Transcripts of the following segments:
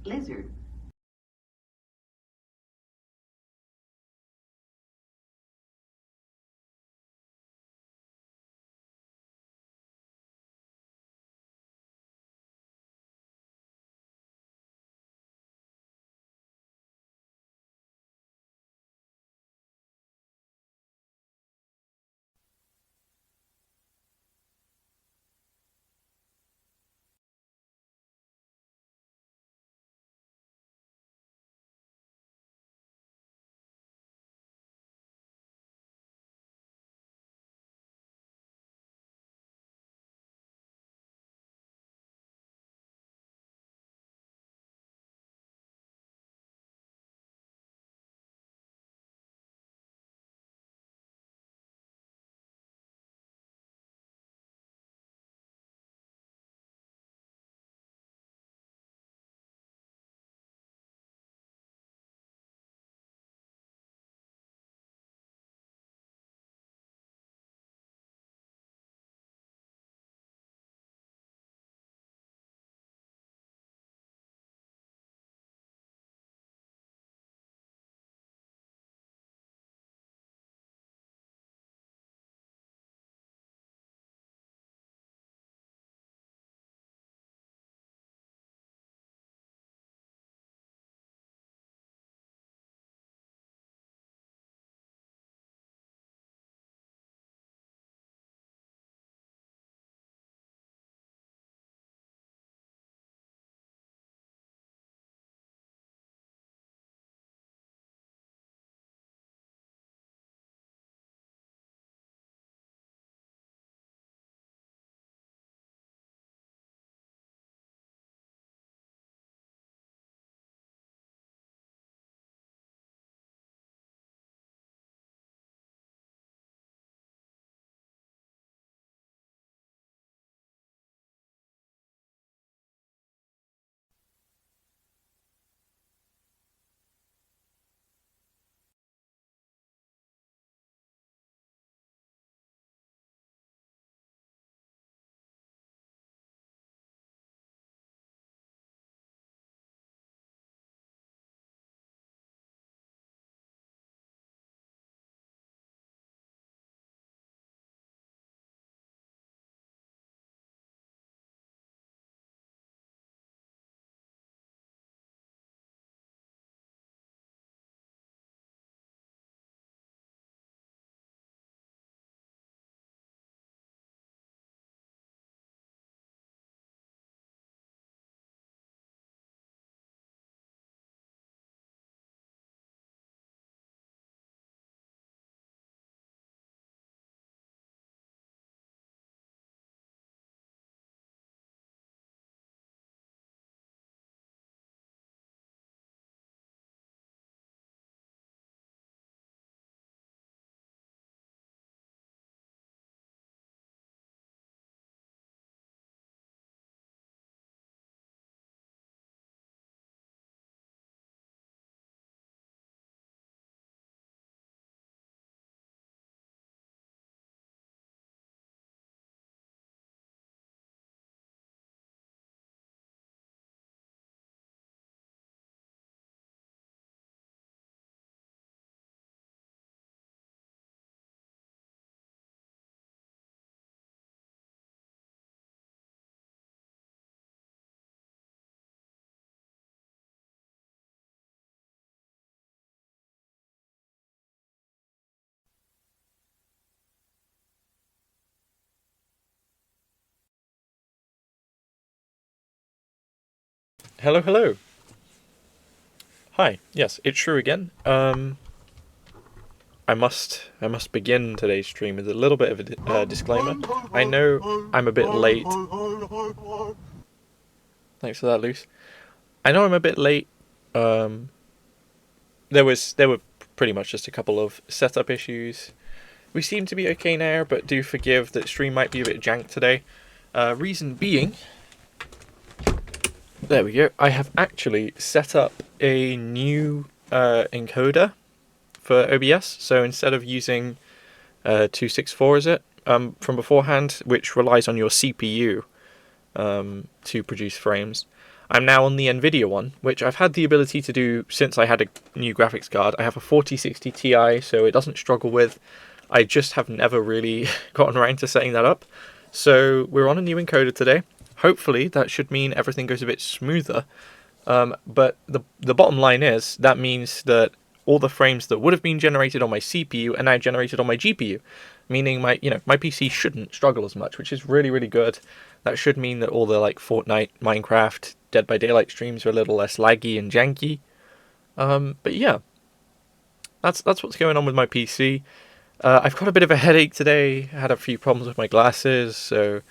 lizard. Hello, hello. Hi. Yes, it's Shrew again. I must begin today's stream with a little bit of a disclaimer. I know I'm a bit late. Thanks for that, Luce. I know I'm a bit late. Um, there were pretty much just a couple of setup issues. We seem to be okay now, but do forgive that stream might be a bit jank today. Reason being, there we go. I have actually set up a new encoder for OBS. So instead of using 264, is it, from beforehand, which relies on your CPU to produce frames, I'm now on the Nvidia one, which I've had the ability to do since I had a new graphics card. I have a 4060 Ti, so it doesn't struggle with. I just have never really gotten around to setting that up. So we're on a new encoder today. Hopefully that should mean everything goes a bit smoother. But the bottom line is, that means that all the frames that would have been generated on my CPU are now generated on my GPU, meaning my PC shouldn't struggle as much, which is really, really good. That should mean that all the like Fortnite, Minecraft, Dead by Daylight streams are a little less laggy and janky. But yeah, that's what's going on with my PC. I've got a bit of a headache today. I had a few problems with my glasses, so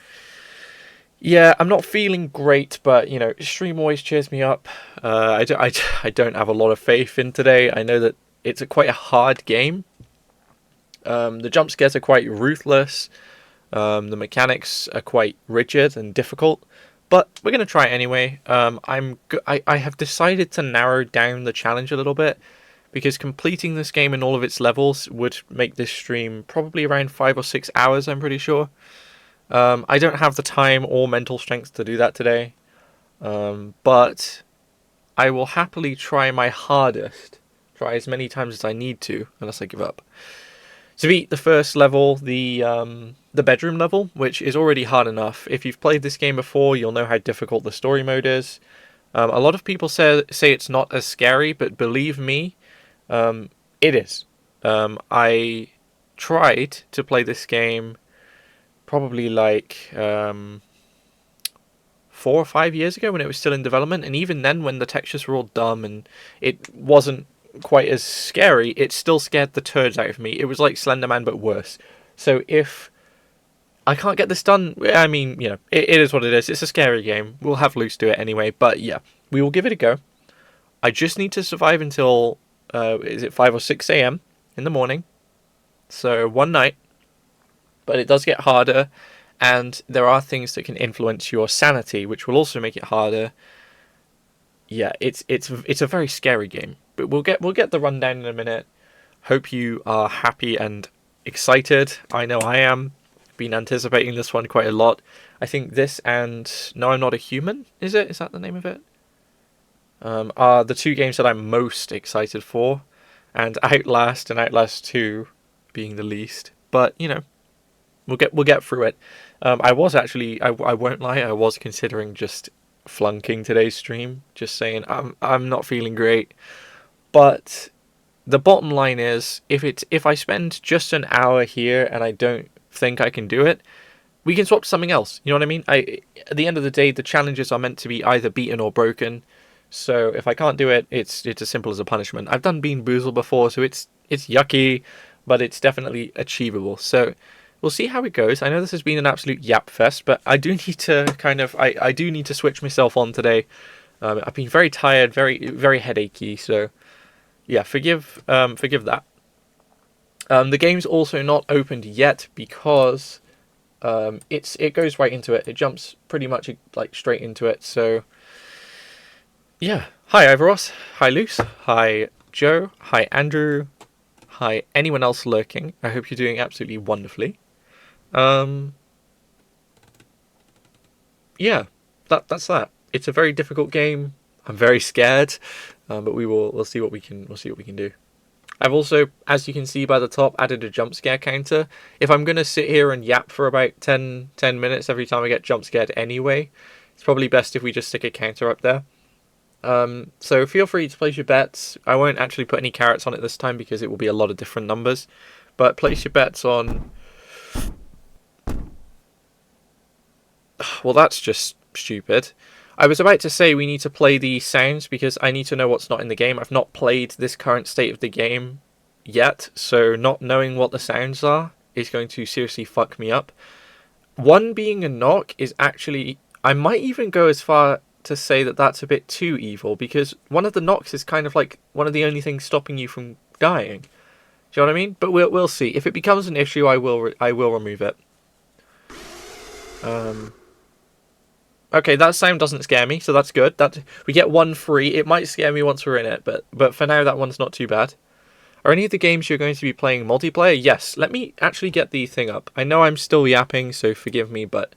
yeah, I'm not feeling great, but, stream always cheers me up. I don't have a lot of faith in today. I know that it's quite a hard game. The jump scares are quite ruthless. The mechanics are quite rigid and difficult, but we're going to try it anyway. I have decided to narrow down the challenge a little bit, because completing this game in all of its levels would make this stream probably around 5 or 6 hours, I'm pretty sure. I don't have the time or mental strength to do that today, but I will happily try my hardest, try as many times as I need to, unless I give up. To beat the first level, the bedroom level, which is already hard enough. If you've played this game before, you'll know how difficult the story mode is. A lot of people say it's not as scary, but believe me, it is. I tried to play this game probably like 4 or 5 years ago when it was still in development, and even then, when the textures were all dumb and it wasn't quite as scary, it still scared the turds out of me. It was like Slenderman but worse. So if I can't get this done, I mean, it is what it is. It's a scary game. We'll have Luce do it anyway, but yeah, we will give it a go. I just need to survive until is it 5 or 6 a.m. in the morning, so one night. But it does get harder, and there are things that can influence your sanity, which will also make it harder. Yeah, it's a very scary game, but we'll get the rundown in a minute. Hope you are happy and excited. I know I am. Been anticipating this one quite a lot. I think this and No, I'm Not a Human, is it? Is that the name of it? Are the two games that I'm most excited for, and Outlast and Outlast 2 being the least. But we'll get through it. I was actually, I won't lie, I was considering just flunking today's stream, just saying I'm not feeling great. But the bottom line is, if I spend just an hour here and I don't think I can do it, we can swap to something else. You know what I mean? At the end of the day, the challenges are meant to be either beaten or broken. So if I can't do it, it's as simple as a punishment. I've done Bean Boozled before, so it's yucky, but it's definitely achievable. So we'll see how it goes. I know this has been an absolute yap fest, but I do need to I do need to switch myself on today. I've been very tired, very, very headachy, so yeah, forgive that. The game's also not opened yet because it goes right into it. It jumps pretty much like straight into it. So yeah, hi Ivaros, hi Luce, hi Joe, hi Andrew, hi anyone else lurking. I hope you're doing absolutely wonderfully. Yeah, that's that. It's a very difficult game. I'm very scared, but we'll see what we can do. I've also, as you can see by the top, added a jump scare counter. If I'm gonna sit here and yap for about 10 minutes every time I get jump scared anyway, it's probably best if we just stick a counter up there. So feel free to place your bets. I won't actually put any carrots on it this time because it will be a lot of different numbers, but place your bets on. Well, that's just stupid. I was about to say we need to play the sounds because I need to know what's not in the game. I've not played this current state of the game yet, so not knowing what the sounds are is going to seriously fuck me up. One being a knock is actually, I might even go as far to say that that's a bit too evil, because one of the knocks is kind of like one of the only things stopping you from dying. Do you know what I mean? But we'll see. If it becomes an issue, I will remove it. Okay, that sound doesn't scare me, so that's good. That we get one free. It might scare me once we're in it, but for now that one's not too bad. Are any of the games you're going to be playing multiplayer? Yes. Let me actually get the thing up. I know I'm still yapping, so forgive me, but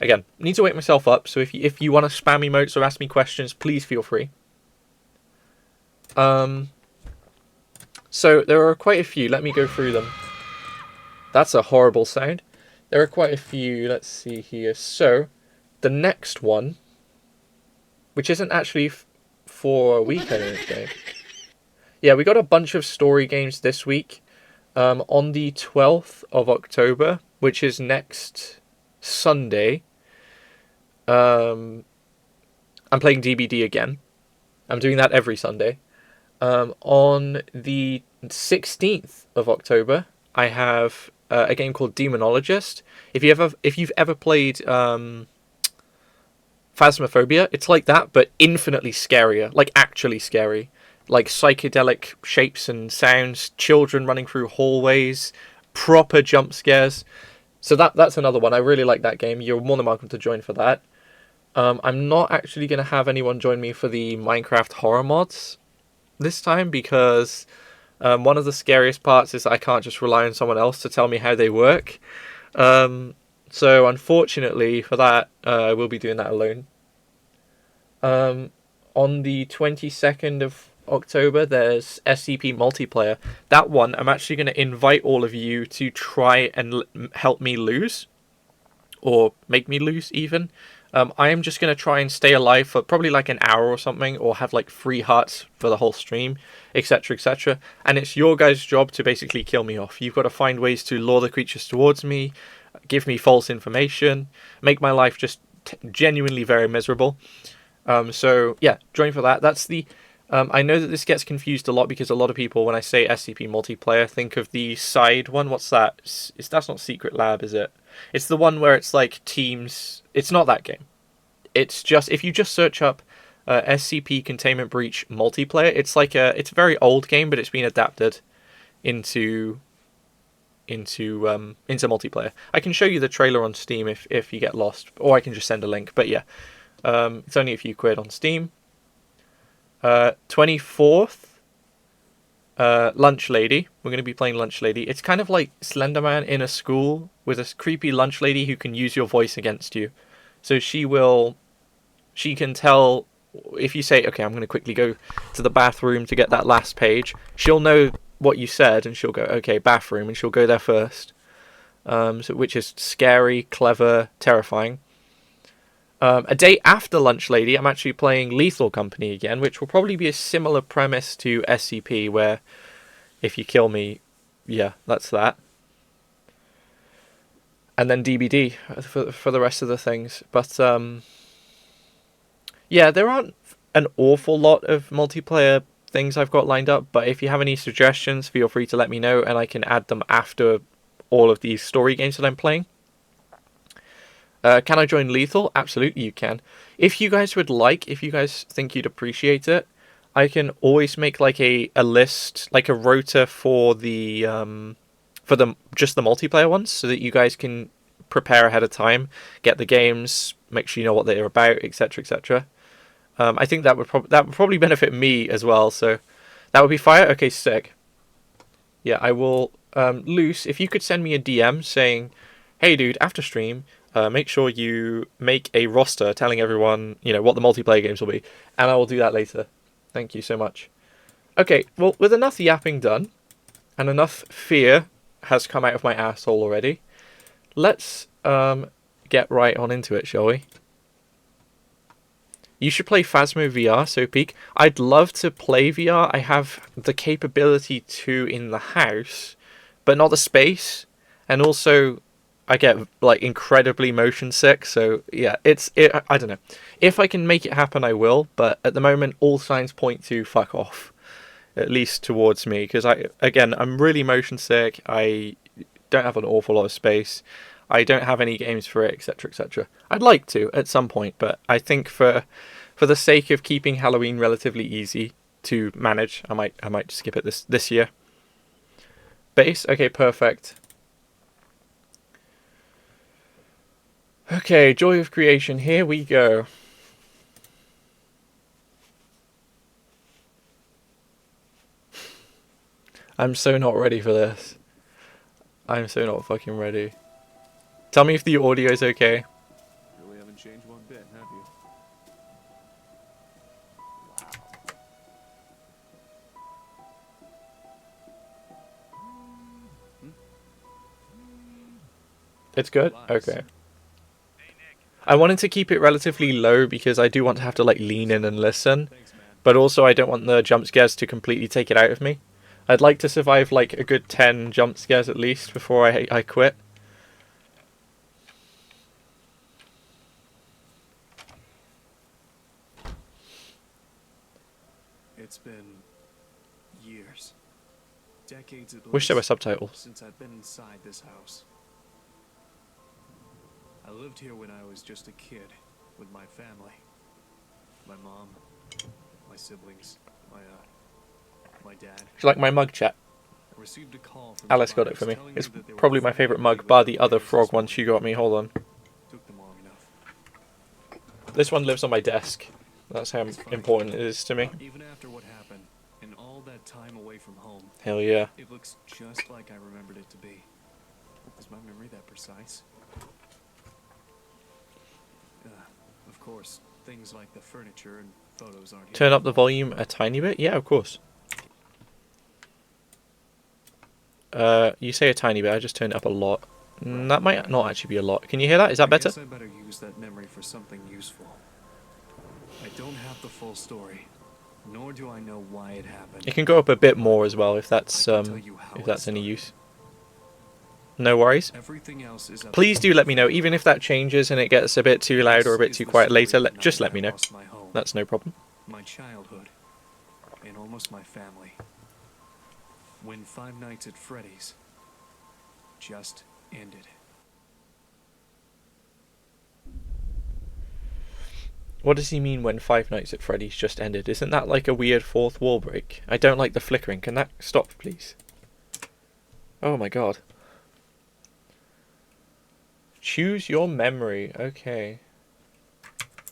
Again, need to wake myself up, so if you want to spam emotes or ask me questions, please feel free. So there are quite a few. Let me go through them. That's a horrible sound. There are quite a few. Let's see here. So the next one, which isn't actually for a week, I don't think. Yeah, we got a bunch of story games this week. On the 12th of October, which is next Sunday, I'm playing DBD again. I'm doing that every Sunday. On the 16th of October, I have a game called Demonologist. If you've ever played Phasmophobia, it's like that, but infinitely scarier, like actually scary. Like psychedelic shapes and sounds, children running through hallways, proper jump scares. So that's another one. I really like that game. You're more than welcome to join for that. I'm not actually going to have anyone join me for the Minecraft horror mods this time because one of the scariest parts is that I can't just rely on someone else to tell me how they work. So unfortunately for that, I will be doing that alone. On the 22nd of October, there's SCP multiplayer. That one, I'm actually going to invite all of you to try and help me lose, or make me lose even. I am just going to try and stay alive for probably like an hour or something, or have like 3 hearts for the whole stream, etc, etc. And it's your guys' job to basically kill me off. You've got to find ways to lure the creatures towards me, give me false information, make my life just genuinely very miserable. So yeah, join for that. That's the... I know that this gets confused a lot because a lot of people, when I say SCP multiplayer, think of the side one. What's that? That's not Secret Lab, is it? It's the one where it's like teams. It's not that game. It's just, if you just search up SCP Containment Breach multiplayer, it's like it's a very old game, but it's been adapted into multiplayer. I can show you the trailer on Steam if you get lost, or I can just send a link. But yeah, it's only a few quid on Steam. 24th, Lunch Lady. We're going to be playing Lunch Lady. It's kind of like Slenderman in a school with a creepy lunch lady who can use your voice against you. So she can tell if you say, okay, I'm going to quickly go to the bathroom to get that last page. She'll know what you said and she'll go, okay, bathroom, and she'll go there first. Which is scary, clever, terrifying. A day after Lunch Lady, I'm actually playing Lethal Company again, which will probably be a similar premise to SCP, where if you kill me, yeah, that's that. And then DBD for the rest of the things. But yeah, there aren't an awful lot of multiplayer things I've got lined up, but if you have any suggestions, feel free to let me know, and I can add them after all of these story games that I'm playing. Can I join Lethal? Absolutely, you can. If you guys would like, if you guys think you'd appreciate it, I can always make like a list, like a rota for the just the multiplayer ones, so that you guys can prepare ahead of time, get the games, make sure you know what they're about, etc, etc. I think that would probably benefit me as well. So that would be fire. Okay, sick. Yeah, I will. Luce, if you could send me a DM saying, "Hey, dude, after stream, make sure you make a roster telling everyone, what the multiplayer games will be," and I will do that later. Thank you so much. Okay, well, with enough yapping done, and enough fear has come out of my asshole already, let's get right on into it, shall we? You should play Phasmo VR, so peak. I'd love to play VR. I have the capability to in the house, but not the space, and also I get like incredibly motion sick, so yeah, I don't know. If I can make it happen, I will, but at the moment all signs point to fuck off, at least towards me, because I'm really motion sick. I don't have an awful lot of space. I don't have any games for it, etc, etc. I'd like to at some point, but I think for the sake of keeping Halloween relatively easy to manage, I might skip it this year. Base, okay, perfect. Okay, Joy of Creation, here we go. I'm so not ready for this. I'm so not fucking ready. Tell me if the audio is okay. have you. Wow. It's good? Relax. Okay. I wanted to keep it relatively low because I do want to have to like lean in and listen, Thanks, man. but also I don't want the jump scares to completely take it out of me. I'd like to survive like a good 10 jump scares at least before I quit. It's been years, decades at Wish there were least, subtitles. since I've been inside this house. I lived here when I was just a kid with my family. My mom, my siblings, my dad. It's like my mug chat. I received a call from Alice the got it for buyers me. telling It's me that they were probably my afraid favourite of me mug, bar with the other repairs frog this one she morning. got me. Hold on. Took them long enough. This one lives on my desk. That's how It's fine. important it is to me. Even after what happened, and all that time away from home, Hell yeah. it looks just like I remembered it to be. Is my memory that precise? Of course, things like the furniture and photos aren't here. Turn up the volume a tiny bit? Yeah, of course. You say a tiny bit, I just turned it up a lot. That might not actually be a lot. Can you hear that? Is that better? I guess I better use that memory for something useful. I don't have the full story, nor do I know why it happened. It can go up a bit more as well if that's I can tell you how if it that's any started. use. No worries. Everything else is up Please to do let me know, even if that changes and it gets a bit too loud or a bit This too is the quiet story later. of the Just night let me I know. lost my home, That's no problem. my childhood, and almost my family. When Five Nights at Freddy's just ended. What does he mean when Five Nights at Freddy's just ended? Isn't that like a weird fourth wall break? I don't like the flickering. Can that stop, please? Oh my god. Choose your memory. Okay.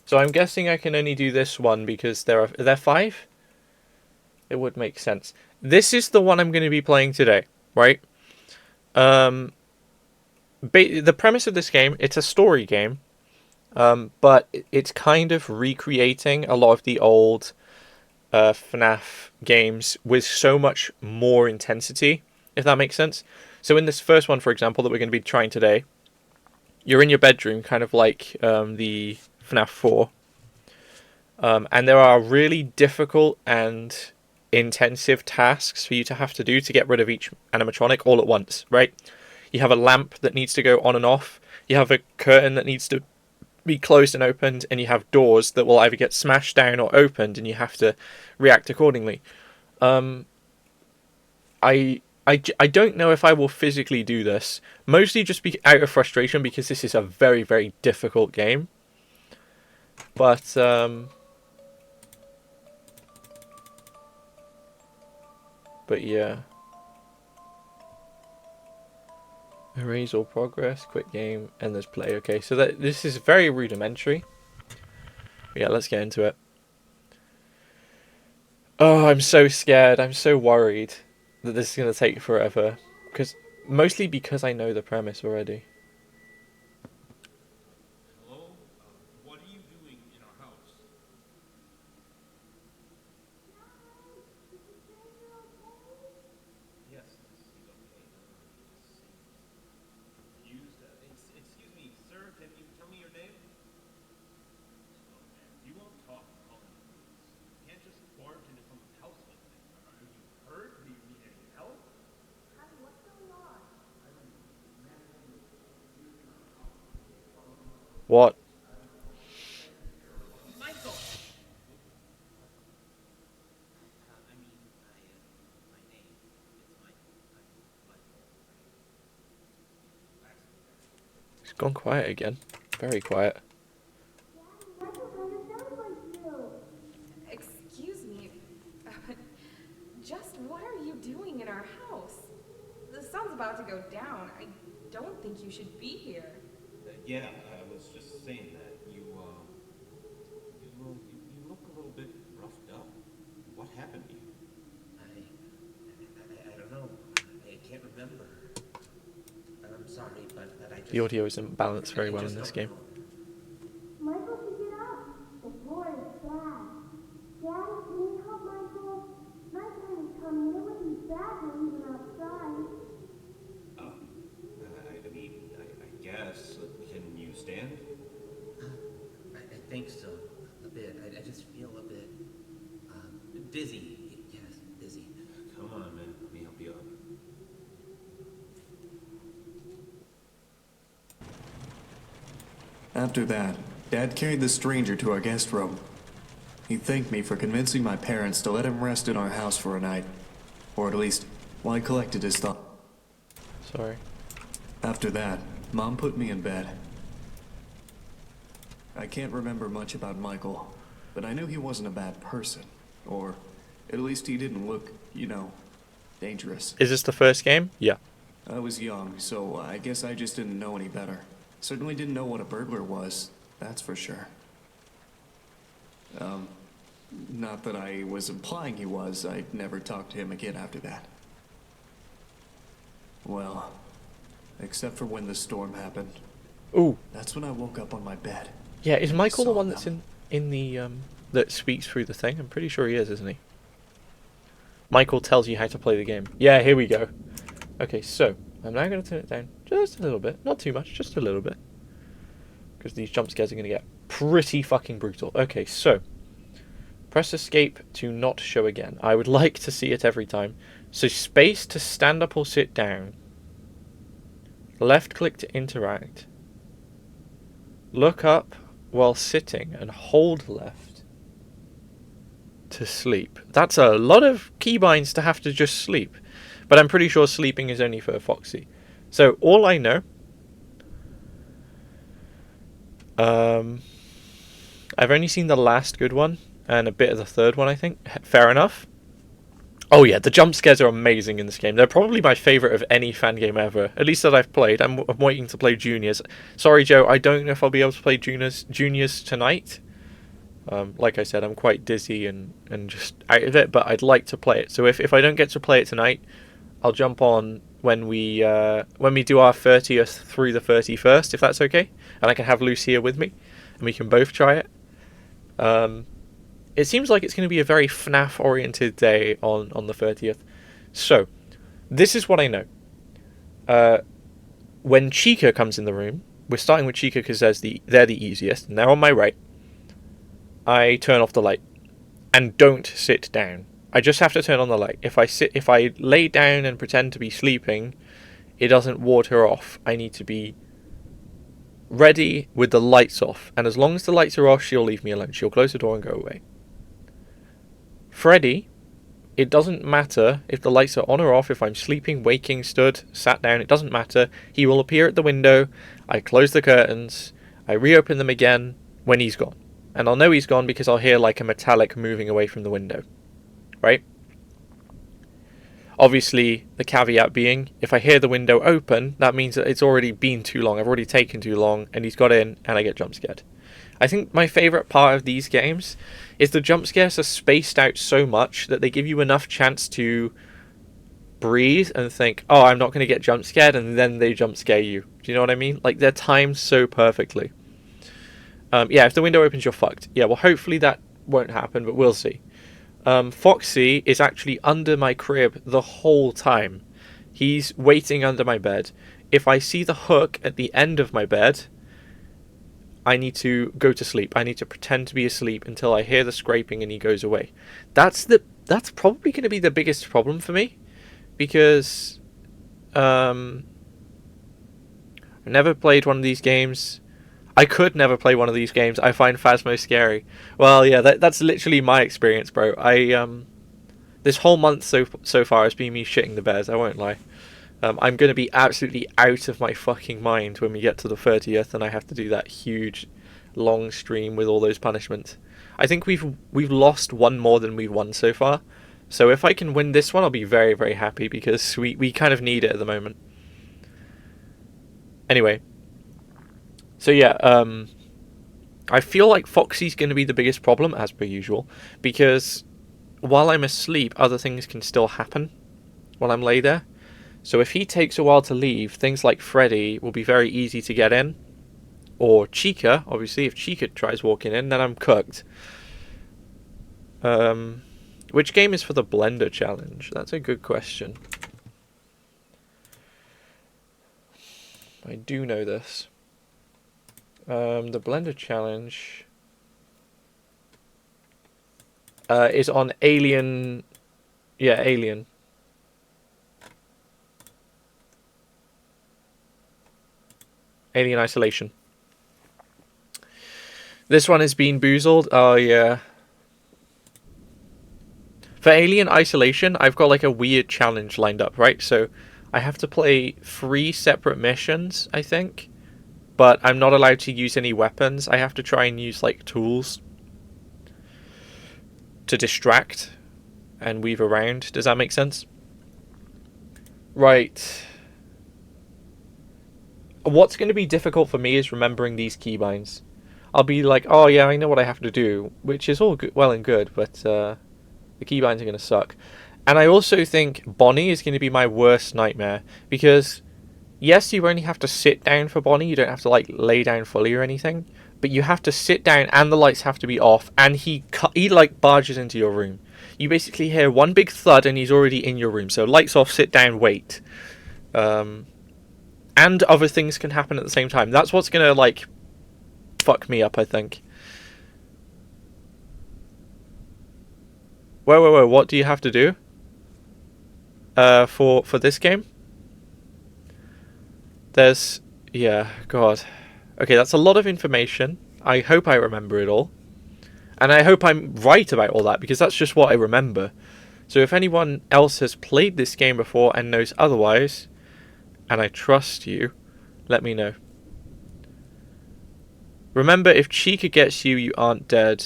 So I'm guessing I can only do this one because are there 5? It would make sense. This is the one I'm going to be playing today, right? The premise of this game, it's a story game, but it's kind of recreating a lot of the old FNAF games with so much more intensity, if that makes sense. So in this first one, for example, that we're going to be trying today, you're in your bedroom, kind of like the FNAF 4, and there are really difficult and intensive tasks for you to have to do to get rid of each animatronic all at once, right? You have a lamp that needs to go on and off, you have a curtain that needs to be closed and opened, and you have doors that will either get smashed down or opened, and you have to react accordingly. I don't know if I will physically do this, mostly just out of frustration because this is a very, very difficult game. But yeah. Erase all progress, quit game, and there's play. Okay, so this is very rudimentary. Yeah, let's get into it. Oh, I'm so scared. I'm so worried that this is going to take forever. Mostly because I know the premise already. Hello? What are you doing in our house? Yes, this is okay. It just seems confused. Excuse me, sir, can you tell me your name? Look, man, you won't talk and call in the police. You can't just barge into someone's house like this. Are you hurt? Do you need any help? What? Michael! My name. It's Michael. I'm Michael. It's gone quiet again. Very quiet. Excuse me. Just what are you doing in our house? The sun's about to go down. I don't think you should be here. Yeah, I was just saying that. You look a little bit roughed up. What happened to you? I don't know. I can't remember. I'm sorry, but I just... The audio isn't balanced very I well in just this don't game. know. Michael should get just a bit. I just feel a bit dizzy. Yes, dizzy. Come on, man. Let me help you up. After that, Dad carried the stranger to our guest room. He thanked me for convincing my parents to let him rest in our house for a night. Or at least, while I collected his thoughts. Sorry. After that, Mom put me in bed. I can't remember much about Michael, but I knew he wasn't a bad person. Or, at least he didn't look, dangerous. Is this the first game? Yeah. I was young, so I guess I just didn't know any better. Certainly didn't know what a burglar was, that's for sure. Not that I was implying he was. I'd never talked to him again after that. Well, except for when the storm happened. Ooh. That's when I woke up on my bed. Yeah, is Michael the Saw one that's them. in the that speaks through the thing? I'm pretty sure he is, isn't he? Michael tells you how to play the game. Yeah, here we go. Okay, so I'm now going to turn it down just a little bit, not too much, just a little bit, because these jump scares are going to get pretty fucking brutal. Okay, so press escape to not show again. I would like to see it every time. So space to stand up or sit down. Left click to interact. Look up while sitting and hold left to sleep. That's a lot of keybinds to have to just sleep. But I'm pretty sure sleeping is only for Foxy. So all I know... I've only seen the last good one and a bit of the third one, I think. Fair enough. Oh yeah, the jump scares are amazing in this game. They're probably my favourite of any fan game ever, at least that I've played. I'm waiting to play Juniors. Sorry, Joe, I don't know if I'll be able to play Juniors tonight. Like I said, I'm quite dizzy and just out of it, but I'd like to play it. So if I don't get to play it tonight, I'll jump on when we do our 30th through the 31st, if that's okay. And I can have Lucy here with me, and we can both try it. It seems like it's going to be a very FNAF-oriented day on the 30th. So, this is what I know. When Chica comes in the room, we're starting with Chica because they're the easiest, and they're on my right. I turn off the light, and don't sit down. I just have to turn on the light. If I lay down and pretend to be sleeping, it doesn't ward her off. I need to be ready with the lights off, and as long as the lights are off, she'll leave me alone. She'll close the door and go away. Freddy, it doesn't matter if the lights are on or off, if I'm sleeping, waking, stood, sat down, it doesn't matter. He will appear at the window, I close the curtains, I reopen them again when he's gone. And I'll know he's gone because I'll hear like a metallic moving away from the window. Right? Obviously, the caveat being, if I hear the window open, that means that it's already been too long, I've already taken too long, and he's got in, and I get jump scared. I think my favourite part of these games is the jump scares are spaced out so much that they give you enough chance to breathe and think, oh, I'm not going to get jump scared, and then they jump scare you. Do you know what I mean? Like, they're timed so perfectly. Yeah, if the window opens, you're fucked. Yeah, well, hopefully that won't happen, but we'll see. Foxy is actually under my crib the whole time. He's waiting under my bed. If I see the hook at the end of my bed, I need to go to sleep. I need to pretend to be asleep until I hear the scraping and he goes away. That's probably going to be the biggest problem for me, because I've never played one of these games. I could never play one of these games. I find Phasmo scary. Well, yeah, that's literally my experience, bro. This whole month so far has been me shitting the bed. I won't lie. I'm going to be absolutely out of my fucking mind when we get to the 30th and I have to do that huge, long stream with all those punishments. I think we've lost one more than we've won so far. So if I can win this one, I'll be very, very happy, because we kind of need it at the moment. Anyway. So yeah, I feel like Foxy's going to be the biggest problem, as per usual, because while I'm asleep, other things can still happen while I'm lay there. So if he takes a while to leave, things like Freddy will be very easy to get in. Or Chica, obviously, if Chica tries walking in, then I'm cooked. Which game is for the Blender Challenge? That's a good question. I do know this. The Blender Challenge is on Alien. Yeah, Alien. Alien Isolation. This one has been boozled. Oh, yeah. For Alien Isolation, I've got like a weird challenge lined up, right? So I have to play 3 separate missions, I think. But I'm not allowed to use any weapons. I have to try and use like tools to distract and weave around. Does that make sense? Right. What's going to be difficult for me is remembering these keybinds. I'll be like, oh yeah, I know what I have to do, which is all good, well and good, but the keybinds are going to suck. And I also think Bonnie is going to be my worst nightmare, because yes, you only have to sit down for Bonnie, you don't have to like lay down fully or anything, but you have to sit down and the lights have to be off, and he like barges into your room. You basically hear one big thud and he's already in your room. So lights off, sit down, wait. And other things can happen at the same time. That's what's going to like fuck me up, I think. Whoa, what do you have to do? For this game? There's... yeah, God. Okay, that's a lot of information. I hope I remember it all. And I hope I'm right about all that, because that's just what I remember. So if anyone else has played this game before and knows otherwise, and I trust you, let me know. Remember, if Chica gets you, you aren't dead.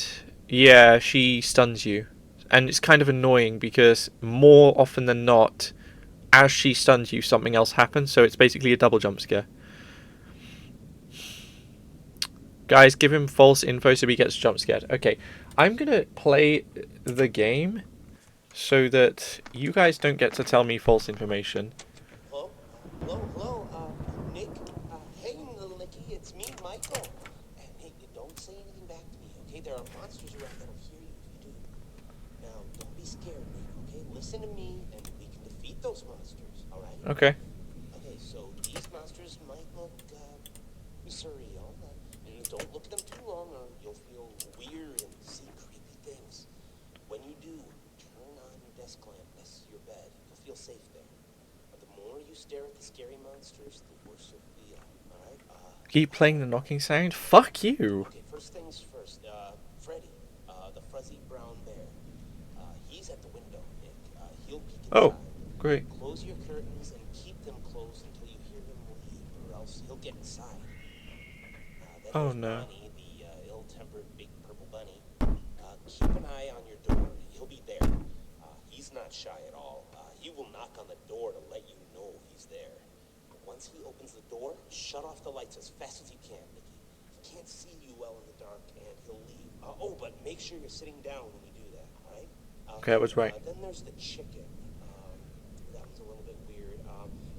Yeah, she stuns you. And it's kind of annoying, because more often than not, as she stuns you, something else happens. So it's basically a double jump scare. Guys, give him false info so he gets jump scared. Okay, I'm going to play the game so that you guys don't get to tell me false information. Hello, Nick. Hey, little Nicky, it's me, Michael. And hey, don't say anything back to me, okay? There are monsters around that'll hear you if you do. Now, don't be scared, Nick, okay? Listen to me, and we can defeat those monsters, all right? Okay. Okay, so these monsters might look surreal, and don't look at them too long, or you'll feel weird and see creepy things. When you do, turn on your desk lamp next to your bed. You'll feel safe there. But the more you stare at the scary monsters, the worse you'll feel. All right? Keep playing the knocking sound? Fuck you. Okay, first things first. Freddy, the fuzzy brown bear. He's at the window, Nick. He'll peek inside. Oh, great. Close your curtains and keep them closed until you hear him leave, or else he'll get inside. Then Oh, there's no. Bonnie, the ill-tempered big purple bunny. Keep an eye on your door. He'll be there. He's not shy at all. He will knock on the door to let you know he's there. But once he opens the door, shut off the lights as fast as you can, Nicky. He can't see you well in the dark, and he'll leave. Oh, but make sure you're sitting down when you do that, all right? Okay, I was right. Then there's the chicken. That one's a little bit weird.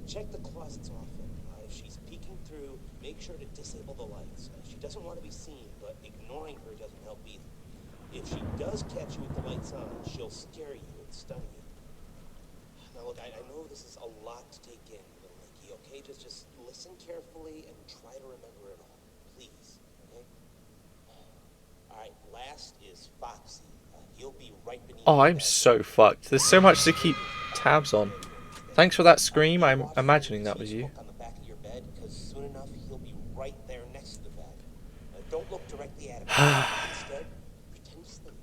Check the closets often. If she's peeking through, make sure to disable the lights. She doesn't want to be seen, but ignoring her doesn't help either. If she does catch you with the lights on, she'll scare you and stun you. Now look, I know this is a lot to take in, little Nicky, okay? Just listen carefully and try to remember it all, please, okay? Alright, last is Foxy. He'll be right beneath Oh, your I'm bed. so fucked. There's so much to keep tabs on. Thanks for that scream. I'm imagining that was you. On the back of your bed, because soon enough he'll be right there next to the bed. Don't look directly at him. Instead, pretend to sleep.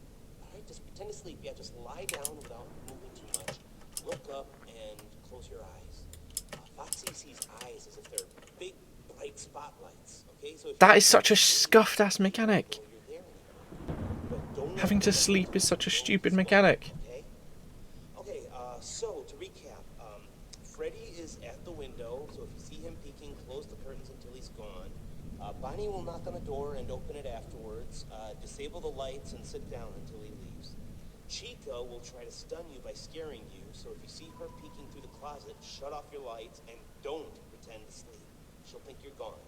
Alright, just pretend to sleep. Yeah, just lie down without moving too much. Look up and close your eyes. Foxy sees eyes as if they're big, bright spotlights. Okay, so if That is such a scuffed ass mechanic. you're there anymore. But don't let Having to them sleep is such a know stupid he's mechanic. gone, okay, so to recap, Freddy is at the window, so if you see him peeking, close the curtains until he's gone. Bonnie will knock on the door and open it afterwards. Disable the lights and sit down until he leaves. Chica will try to stun you by scaring you, so if you see her peeking through the closet, shut off your lights and don't pretend to sleep. She'll think you're gone.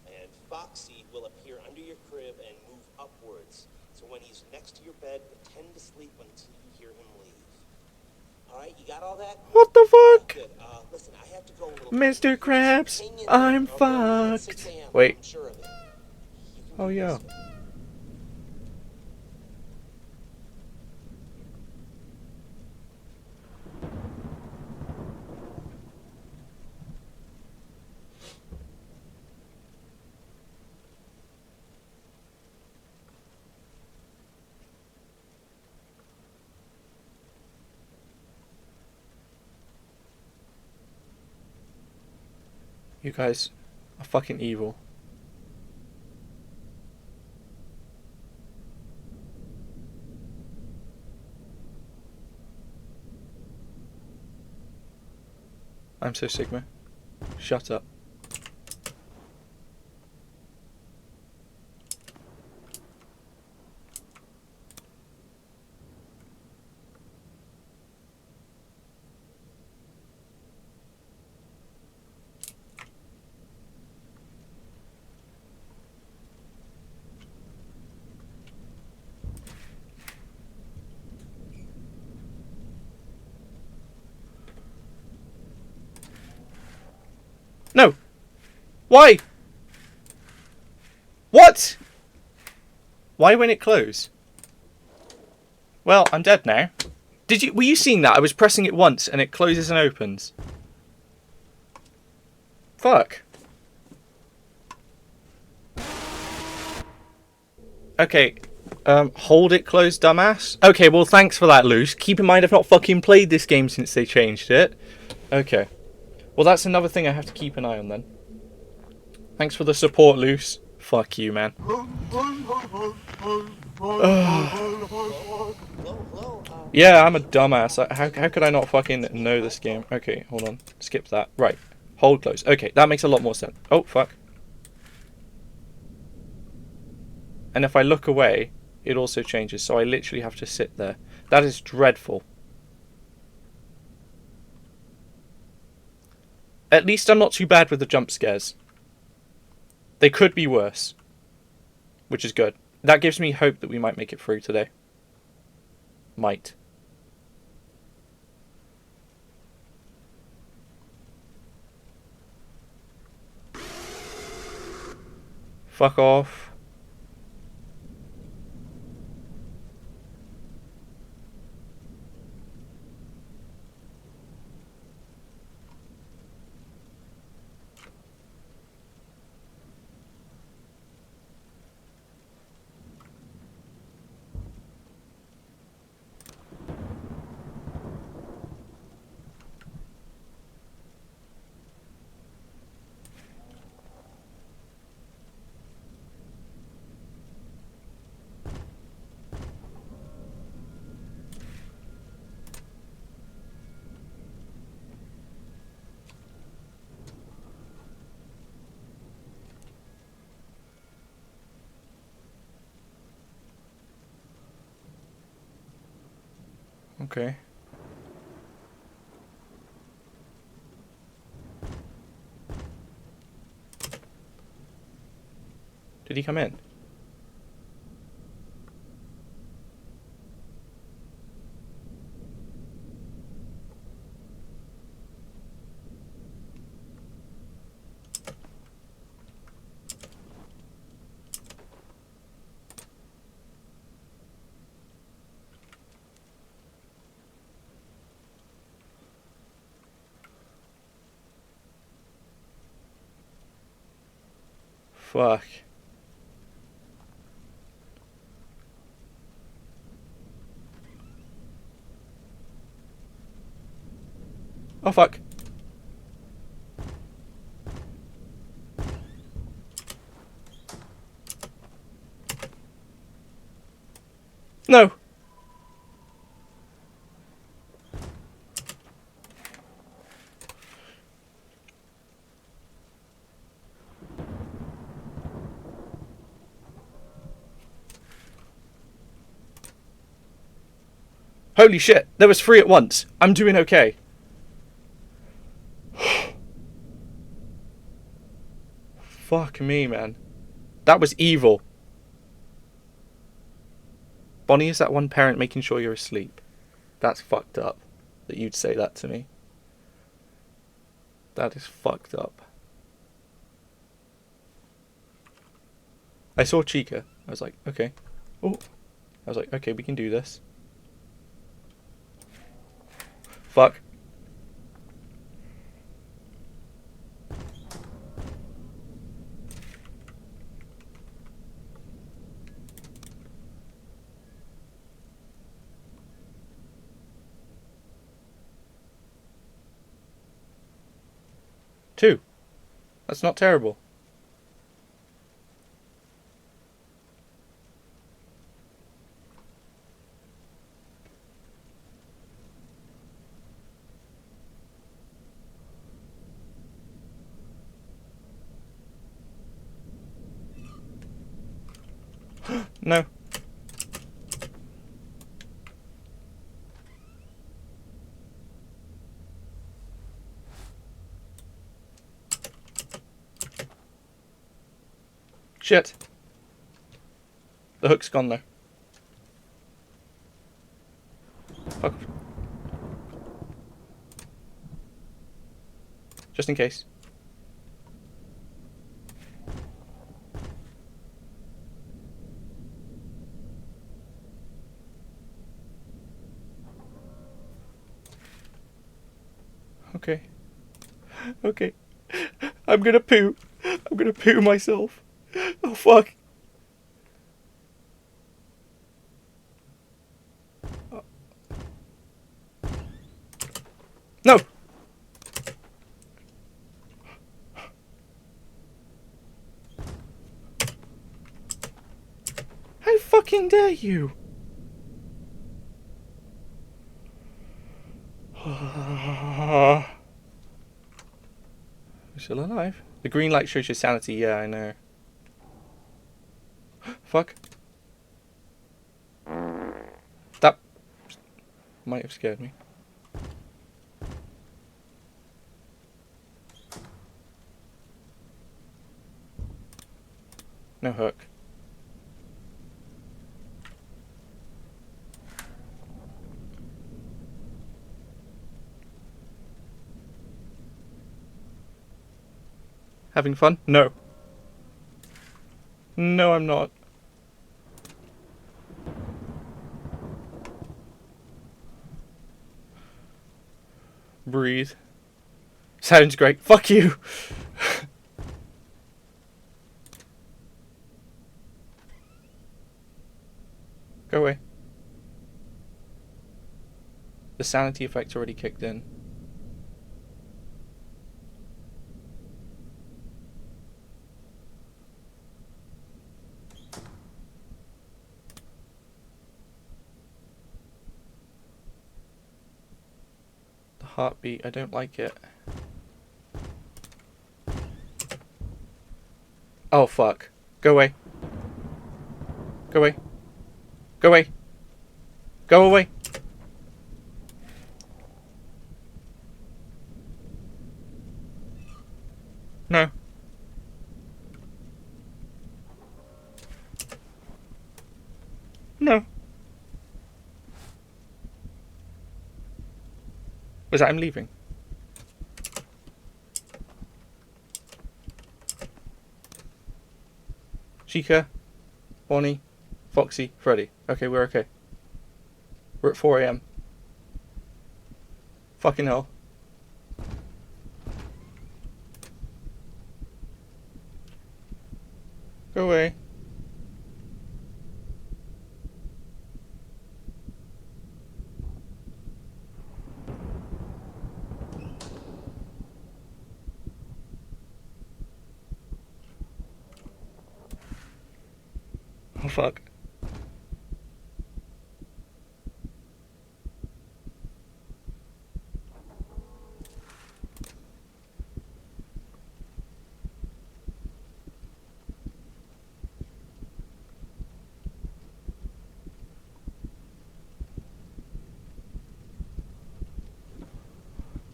And Foxy will appear under your crib and move upwards. So when he's next to your bed, pretend to sleep until you hear him leave. Alright, you got all that? What the fuck? Good. Listen, I have to go a little Mr. bit. Krabs, Hang in there, I'm okay? At 6 fucked. a.m., Wait. I'm sure of it. You can Oh, do yeah. this. You guys are fucking evil. I'm so Sigma. Shut up. No! Why? What? Why won't it close? Well, I'm dead now. Were you seeing that? I was pressing it once and it closes and opens. Fuck. Okay. Hold it closed, dumbass. Okay, well thanks for that, Luce. Keep in mind I've not fucking played this game since they changed it. Okay. Well, that's another thing I have to keep an eye on then. Thanks for the support, Luce. Fuck you, man. Yeah, I'm a dumbass. How could I not fucking know this game? Okay, hold on. Skip that. Right. Hold close. Okay, that makes a lot more sense. Oh, fuck. And if I look away, it also changes. So I literally have to sit there. That is dreadful. At least I'm not too bad with the jump scares. They could be worse. Which is good. That gives me hope that we might make it through today. Might. Fuck off. Okay. Did he come in? Fuck. Oh, fuck. No. Holy shit, there was 3 at once. I'm doing okay. Fuck me, man. That was evil. Bonnie is that one parent making sure you're asleep. That's fucked up. That you'd say that to me. That is fucked up. I saw Chica. I was like, okay. Oh. I was like, okay, we can do this. Fuck. Two. That's not terrible. No. Shit. The hook's gone though. Fuck. Just in case. Okay. Okay. I'm gonna poo. I'm gonna poo myself. Oh fuck. No! How fucking dare you? You're still alive? The green light shows your sanity, yeah, I know. Fuck. That might have scared me. No hook. Having fun? No. No, I'm not. Breathe. Sounds great. Fuck you! Go away. The sanity effect's already kicked in. The heartbeat, I don't like it. Oh fuck. Go away. Go away. Go away. Go away. No. No. Was that him leaving? Chica, Bonnie, Foxy, Freddy. Okay, we're okay. We're at 4 AM. Fucking hell. Go away. Oh fuck.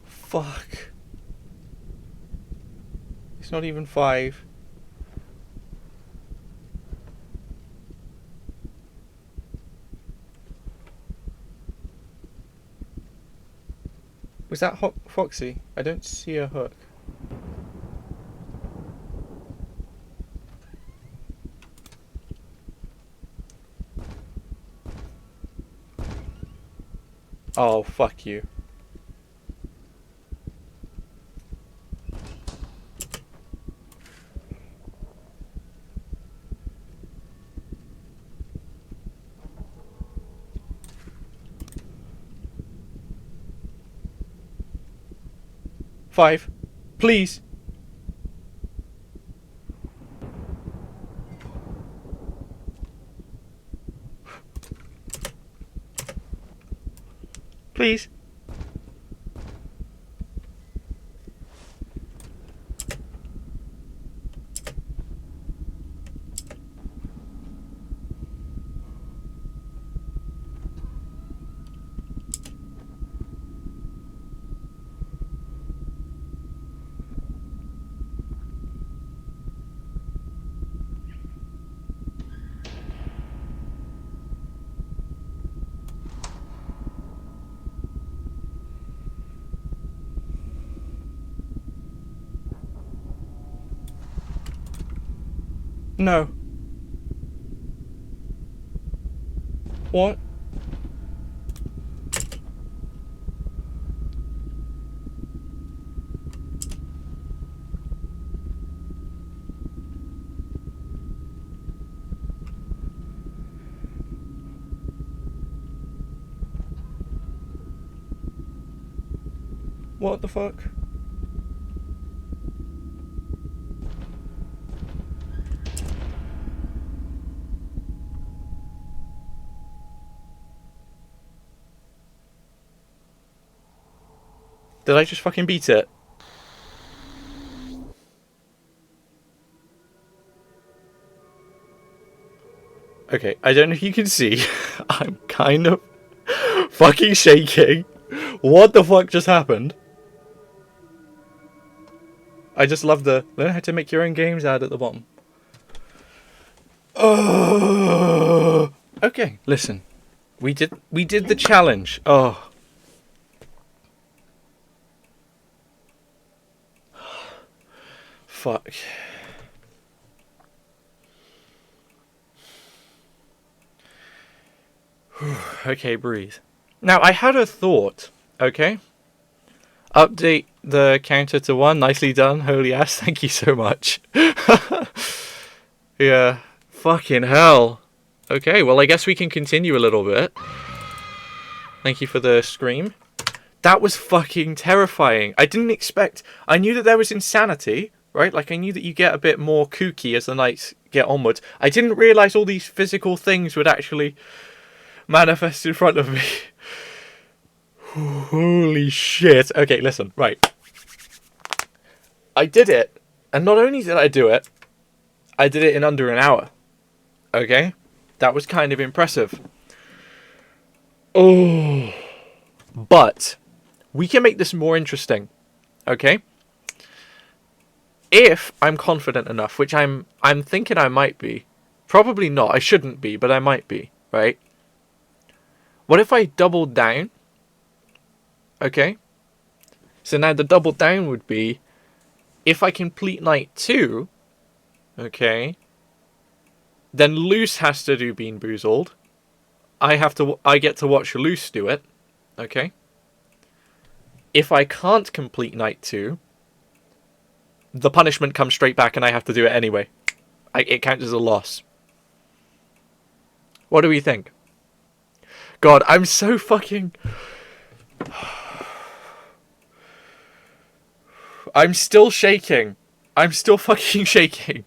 Fuck. It's not even 5. Was that Foxy? I don't see a hook. Oh, fuck you. Five. Please. Please. No. What? What the fuck? Did I just fucking beat it? Okay, I don't know if you can see. I'm kind of fucking shaking. What the fuck just happened? I just love the learn how to make your own games ad at the bottom. Oh. Okay, listen. We did the challenge. Oh. Fuck. Okay, breathe. Now, I had a thought, okay? Update the counter to 1. Nicely done. Holy ass, thank you so much. Yeah. Fucking hell. Okay, well, I guess we can continue a little bit. Thank you for the scream. That was fucking terrifying. I didn't expect... I knew that there was insanity, right? Like, I knew that you get a bit more kooky as the nights get onwards. I didn't realise all these physical things would actually manifest in front of me. Holy shit. Okay, listen, right. I did it. And not only did I do it, I did it in under an hour. Okay? That was kind of impressive. Oh. But we can make this more interesting. Okay? If I'm confident enough, which I'm thinking I might be. Probably not. I shouldn't be, but I might be, right? What if I doubled down? Okay? So now the double down would be if I complete night 2, okay, then Luce has to do Bean Boozled. I get to watch Luce do it, okay? If I can't complete night 2, the punishment comes straight back and I have to do it anyway. It counts as a loss. What do we think? God, I'm so fucking... I'm still shaking. I'm still fucking shaking.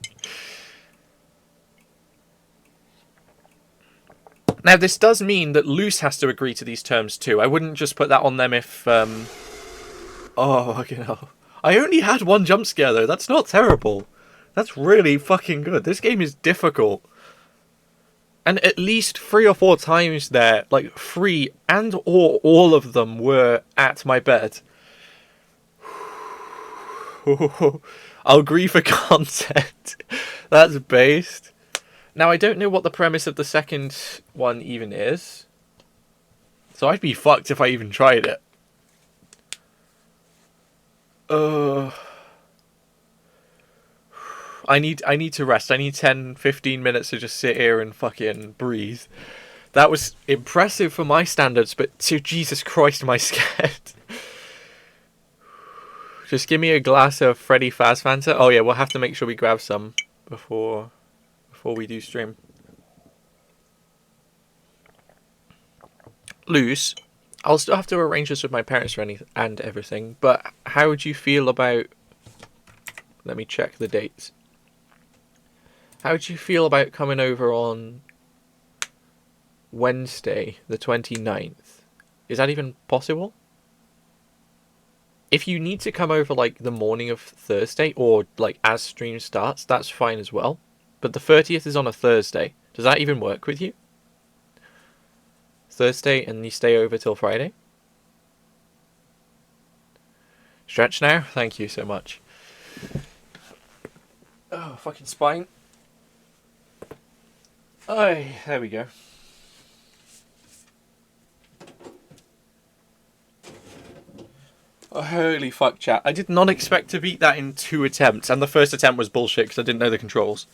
Now, this does mean that Luce has to agree to these terms too. I wouldn't just put that on them if... Oh, fucking hell. I only had 1 jump scare though. That's not terrible. That's really fucking good. This game is difficult. And at least 3 or 4 times there, like 3 and or all of them were at my bed. I'll agree for content. That's based. Now, I don't know what the premise of the second one even is. So I'd be fucked if I even tried it. I need to rest. I need 10-15 minutes to just sit here and fucking breathe. That was impressive for my standards, but to Jesus Christ am I scared. Just give me a glass of Freddy Faz Fanta. Oh yeah, we'll have to make sure we grab some before we do stream. Luce, I'll still have to arrange this with my parents and everything, but how would you feel about... Let me check the dates. How would you feel about coming over on Wednesday, the 29th, Is that even possible? If you need to come over like the morning of Thursday or like as stream starts, that's fine as well. But the 30th is on a Thursday. Does that even work with you? Thursday and you stay over till Friday? Stretch now? Thank you so much. Oh, fucking spine. Oh, there we go. Oh, holy fuck, chat. I did not expect to beat that in 2 attempts, and the first attempt was bullshit because I didn't know the controls.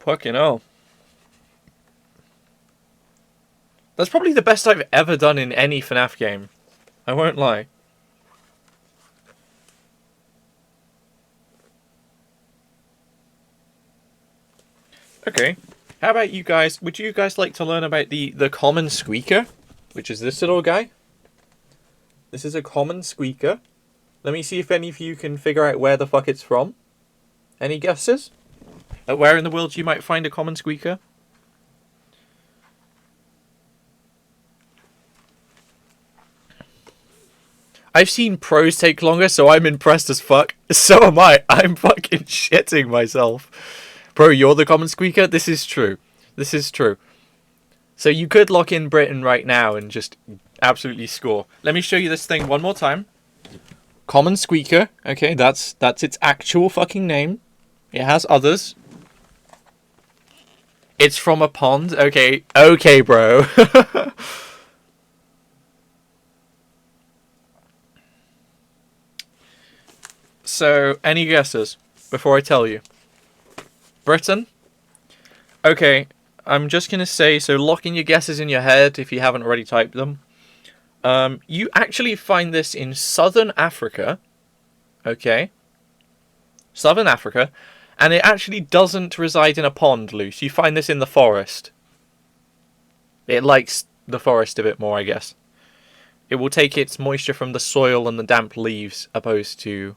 Fucking hell. That's probably the best I've ever done in any FNAF game. I won't lie. Okay. How about you guys? Would you guys like to learn about the common squeaker? Which is this little guy. This is a common squeaker. Let me see if any of you can figure out where the fuck it's from. Any guesses? Where in the world you might find a common squeaker? I've seen pros take longer, so I'm impressed as fuck. So am I. I'm fucking shitting myself. Bro, you're the common squeaker? This is true. This is true. So you could lock in Britain right now and just absolutely score. Let me show you this thing one more time. Common squeaker. Okay, that's its actual fucking name. It has others. It's from a pond. Okay, okay, bro. So, any guesses before I tell you? Britain? Okay, I'm just going to say, so lock in your guesses in your head if you haven't already typed them. You actually find this in Southern Africa. Okay. Southern Africa. And it actually doesn't reside in a pond, Luce. You find this in the forest. It likes the forest a bit more, I guess. It will take its moisture from the soil and the damp leaves, opposed to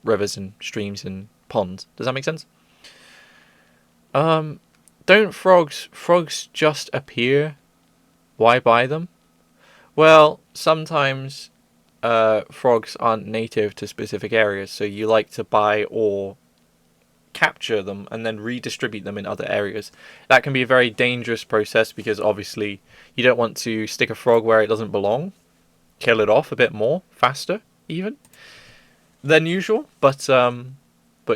rivers and streams and ponds. Does that make sense? Don't frogs just appear? Why buy them? Well, sometimes frogs aren't native to specific areas, so you like to buy or capture them and then redistribute them in other areas. That can be a very dangerous process because obviously you don't want to stick a frog where it doesn't belong. Kill it off a bit more, faster even than usual. But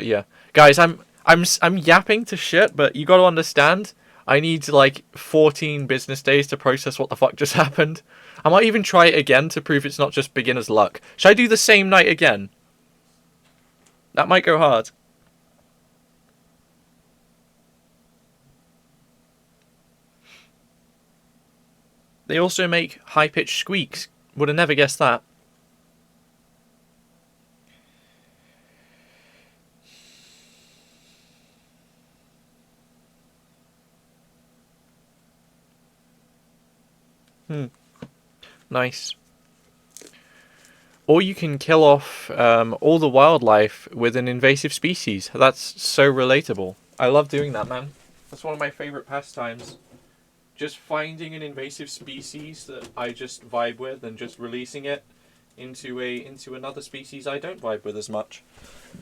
yeah, guys, I'm yapping to shit, but you got to understand, I need like 14 business days to process what the fuck just happened. I might even try it again to prove it's not just beginner's luck. Should I do the same night again? That might go hard. They also make high-pitched squeaks. Would have never guessed that. Nice. Or you can kill off all the wildlife with an invasive species. That's so relatable. I love doing that, man. That's one of my favorite pastimes. Just finding an invasive species that I just vibe with and just releasing it into another species I don't vibe with as much.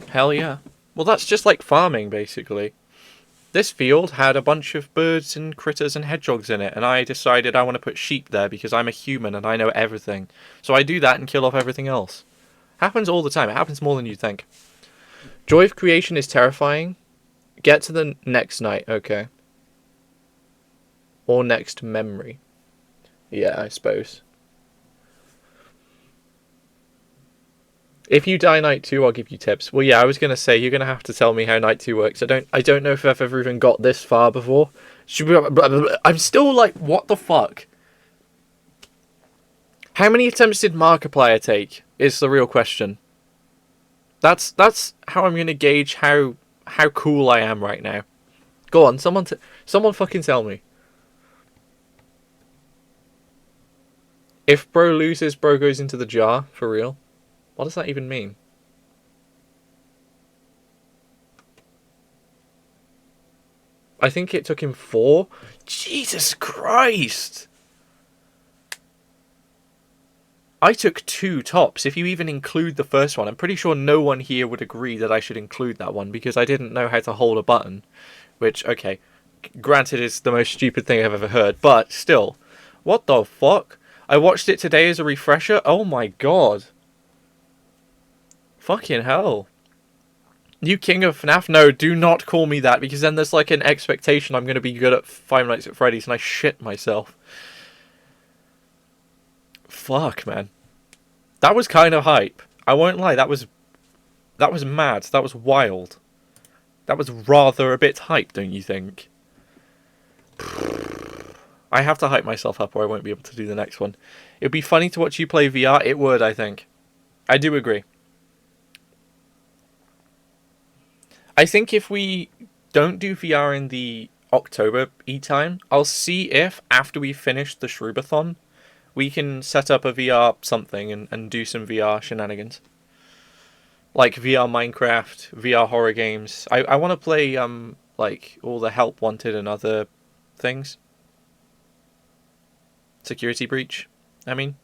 Hell yeah. Well, that's just like farming, basically. This field had a bunch of birds and critters and hedgehogs in it, and I decided I want to put sheep there because I'm a human and I know everything. So I do that and kill off everything else. Happens all the time. It happens more than you think. Joy of creation is terrifying. Get to the next night, okay. Or next memory. Yeah, I suppose. If you die night 2, I'll give you tips. Well, yeah, I was going to say, you're going to have to tell me how night 2 works. I don't know if I've ever even got this far before. I'm still like, what the fuck? How many attempts did Markiplier take? Is the real question. That's how I'm going to gauge how cool I am right now. Go on, someone fucking tell me. If bro loses, bro goes into the jar, for real. What does that even mean? I think it took him 4. Jesus Christ! I took 2 tops, if you even include the first one. I'm pretty sure no one here would agree that I should include that one, because I didn't know how to hold a button. Which, okay, granted is the most stupid thing I've ever heard, but still. What the fuck? I watched it today as a refresher. Oh my god. Fucking hell. You king of FNAF? No, do not call me that, because then there's like an expectation I'm going to be good at Five Nights at Freddy's, and I shit myself. Fuck, man. That was kind of hype. I won't lie, that was mad. That was wild. That was rather a bit hype, don't you think? I have to hype myself up or I won't be able to do the next one. It would be funny to watch you play VR. It would, I think. I do agree. I think if we don't do VR in the October time, I'll see if, after we finish the SHREWBATHON, we can set up a VR something and do some VR shenanigans. Like VR Minecraft, VR horror games. I want to play, like, all the Help Wanted and other things. Security Breach, I mean.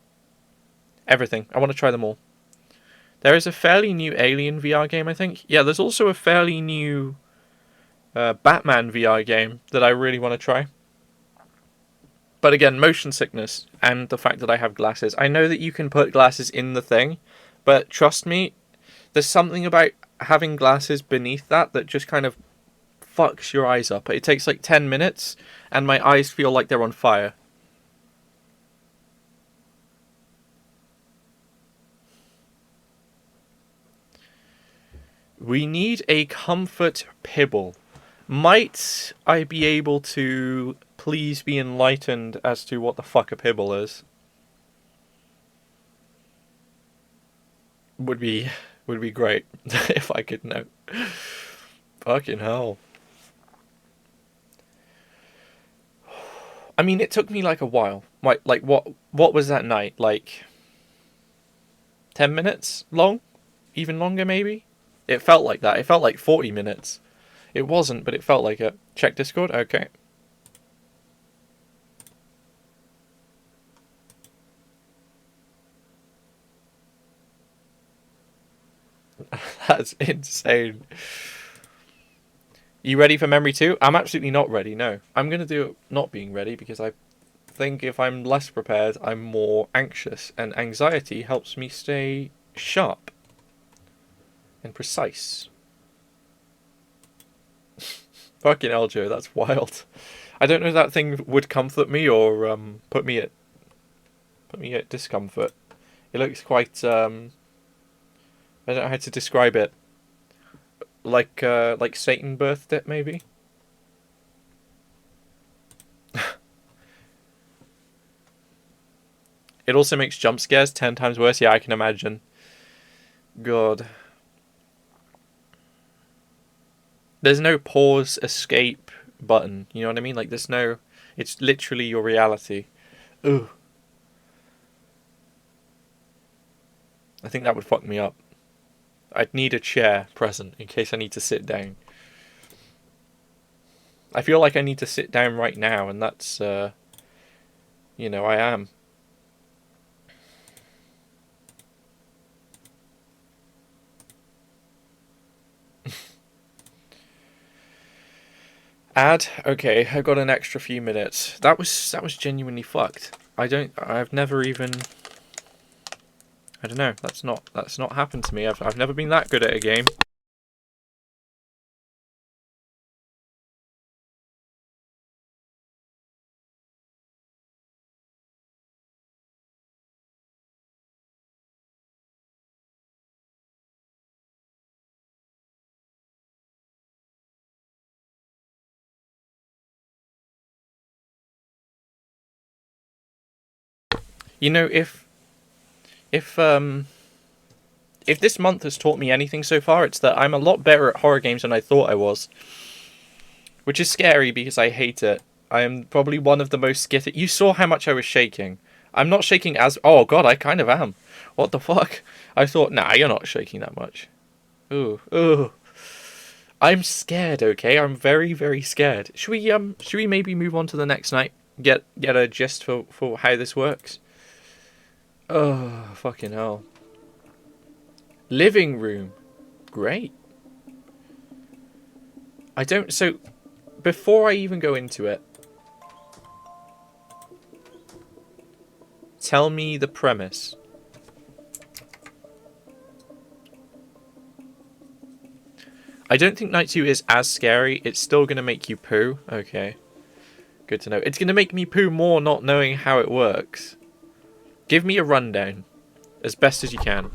Everything. I want to try them all. There is a fairly new Alien VR game, I think. Yeah, there's also a fairly new Batman VR game that I really want to try. But again, motion sickness and the fact that I have glasses. I know that you can put glasses in the thing, but trust me, there's something about having glasses beneath that just kind of fucks your eyes up. It takes like 10 minutes, and my eyes feel like they're on fire. We need a comfort pibble. Might I be able to please be enlightened as to what the fuck a pibble is? Would be great if I could know. Fucking hell. I mean, it took me like a while. Like what was that night? Like 10 minutes long? Even longer maybe? It felt like that. It felt like 40 minutes. It wasn't, but it felt like it. Check Discord? Okay. That's insane. You ready for memory 2? I'm absolutely not ready, no. I'm going to do it not being ready because I think if I'm less prepared, I'm more anxious. And anxiety helps me stay sharp and precise. Fucking hell, Joe, that's wild. I don't know if that thing would comfort me or put me at discomfort. It looks quite I don't know how to describe it. Like Satan birthed it, maybe. It also makes jump scares 10 times worse. Yeah, I can imagine. God. There's no pause, escape button. You know what I mean? Like, there's no... It's literally your reality. Ugh. I think that would fuck me up. I'd need a chair present in case I need to sit down. I feel like I need to sit down right now, and that's, you know, I am. Add? Okay, I got an extra few minutes. That was genuinely fucked. I've never even... I don't know, that's not happened to me. I've never been that good at a game. You know, if this month has taught me anything so far, it's that I'm a lot better at horror games than I thought I was. Which is scary because I hate it. I am probably one of the most skittish. You saw how much I was shaking. I'm not shaking as... Oh god, I kind of am. What the fuck? I thought, nah, you're not shaking that much. Ooh, ooh. I'm scared, okay? I'm very, very scared. Should we maybe move on to the next night? Get a gist for how this works? Oh, fucking hell. Living room. Great. So, before I even go into it, tell me the premise. I don't think Night 2 is as scary. It's still going to make you poo. Okay. Good to know. It's going to make me poo more not knowing how it works. Give me a rundown. As best as you can.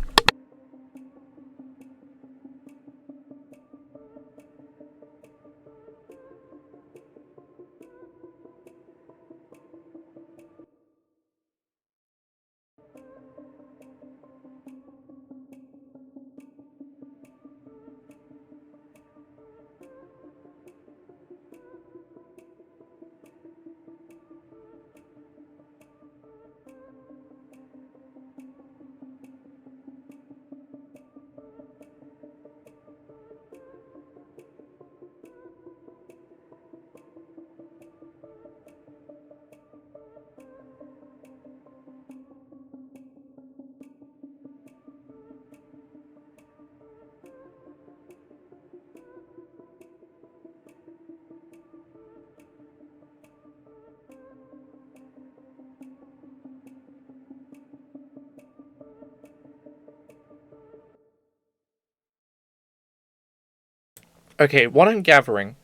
Okay, what I'm gathering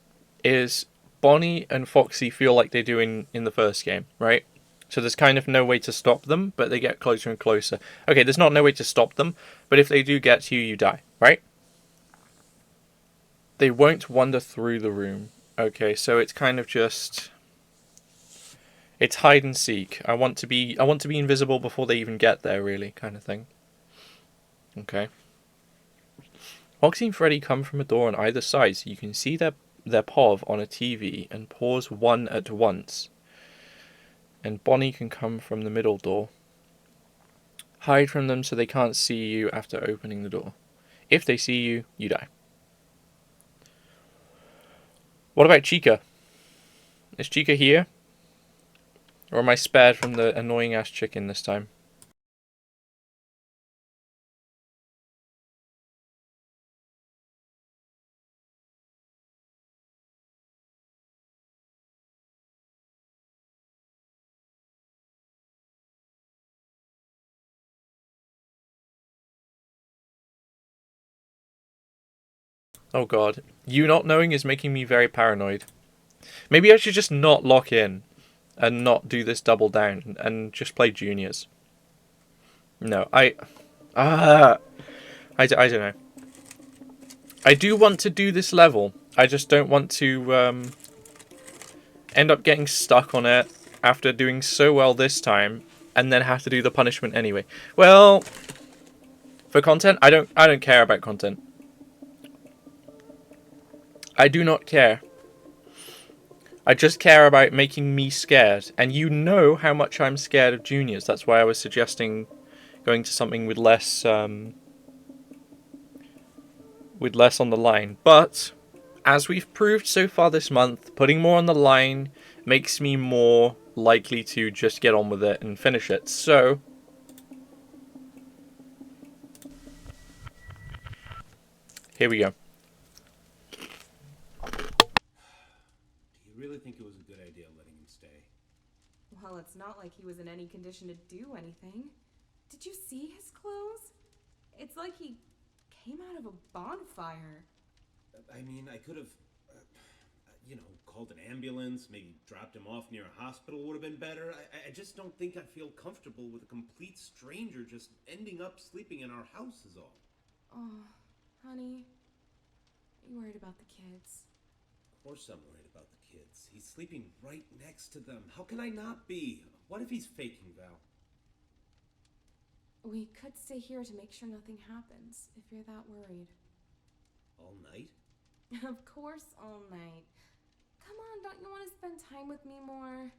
is Bonnie and Foxy feel like they do in the first game, right? So there's kind of no way to stop them, but they get closer and closer. Okay, there's not no way to stop them, but if they do get to you, you die, right? They won't wander through the room. Okay, so it's kind of just... It's hide and seek. I want to be invisible before they even get there, really, kind of thing. Okay. Foxy and Freddy come from a door on either side, so you can see their POV on a TV and pause one at once. And Bonnie can come from the middle door. Hide from them so they can't see you after opening the door. If they see you, you die. What about Chica? Is Chica here? Or am I spared from the annoying ass chicken this time? Oh god. You not knowing is making me very paranoid. Maybe I should just not lock in and not do this double down and just play juniors. No, I don't know. I do want to do this level. I just don't want to end up getting stuck on it after doing so well this time and then have to do the punishment anyway. Well, for content, I don't care about content. I do not care. I just care about making me scared. And you know how much I'm scared of juniors. That's why I was suggesting going to something with less on the line. But as we've proved so far this month, putting more on the line makes me more likely to just get on with it and finish it. So here we go. Do you really think it was a good idea letting him stay? Well, it's not like he was in any condition to do anything. Did you see his clothes? It's like he came out of a bonfire. I mean, I could have, called an ambulance, maybe dropped him off near a hospital would have been better. I just don't think I'd feel comfortable with a complete stranger just ending up sleeping in our house is all. Oh, honey, are you worried about the kids? Of course I'm worried about the kids. He's sleeping right next to them. How can I not be? What if he's faking, Val? We could stay here to make sure nothing happens, if you're that worried. All night? Of course, all night. Come on, don't you want to spend time with me more?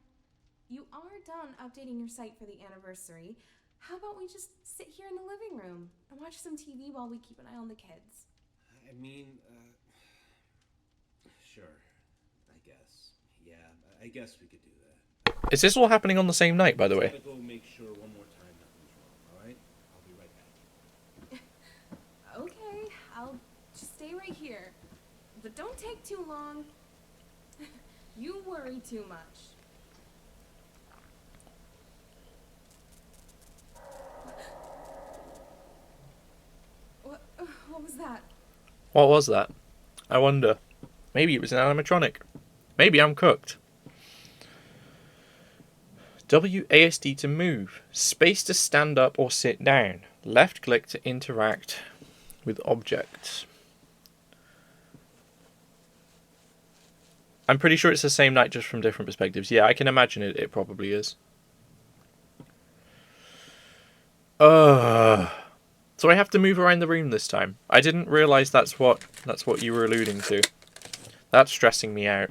You are done updating your site for the anniversary. How about we just sit here in the living room and watch some TV while we keep an eye on the kids? I mean, sure. I guess. Yeah, I guess we could do that. Is this all happening on the same night, by the way? Gotta go make sure one more time nothing's wrong. stay right here. But don't take too long. You worry too much. What was that? What was that? I wonder. Maybe it was an animatronic. Maybe I'm cooked. WASD to move. Space to stand up or sit down. Left click to interact with objects. I'm pretty sure it's the same night, just from different perspectives. Yeah, I can imagine it. It probably is. So I have to move around the room this time. I didn't realise that's what you were alluding to. That's stressing me out.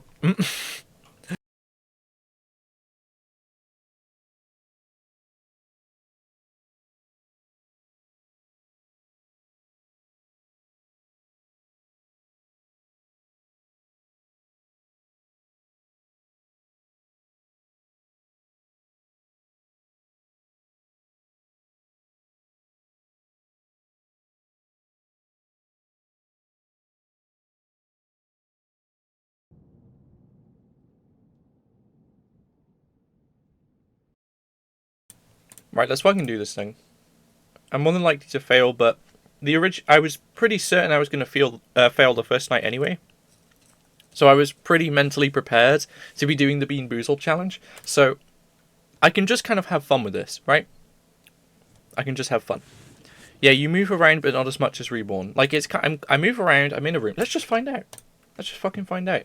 Right, let's fucking do this thing. I'm more than likely to fail, but I was pretty certain I was going to fail the first night anyway. So I was pretty mentally prepared to be doing the Bean Boozled challenge. So I can just kind of have fun with this, right? I can just have fun. Yeah, you move around, but not as much as Reborn. Like, I move around, I'm in a room. Let's just find out. Let's just fucking find out.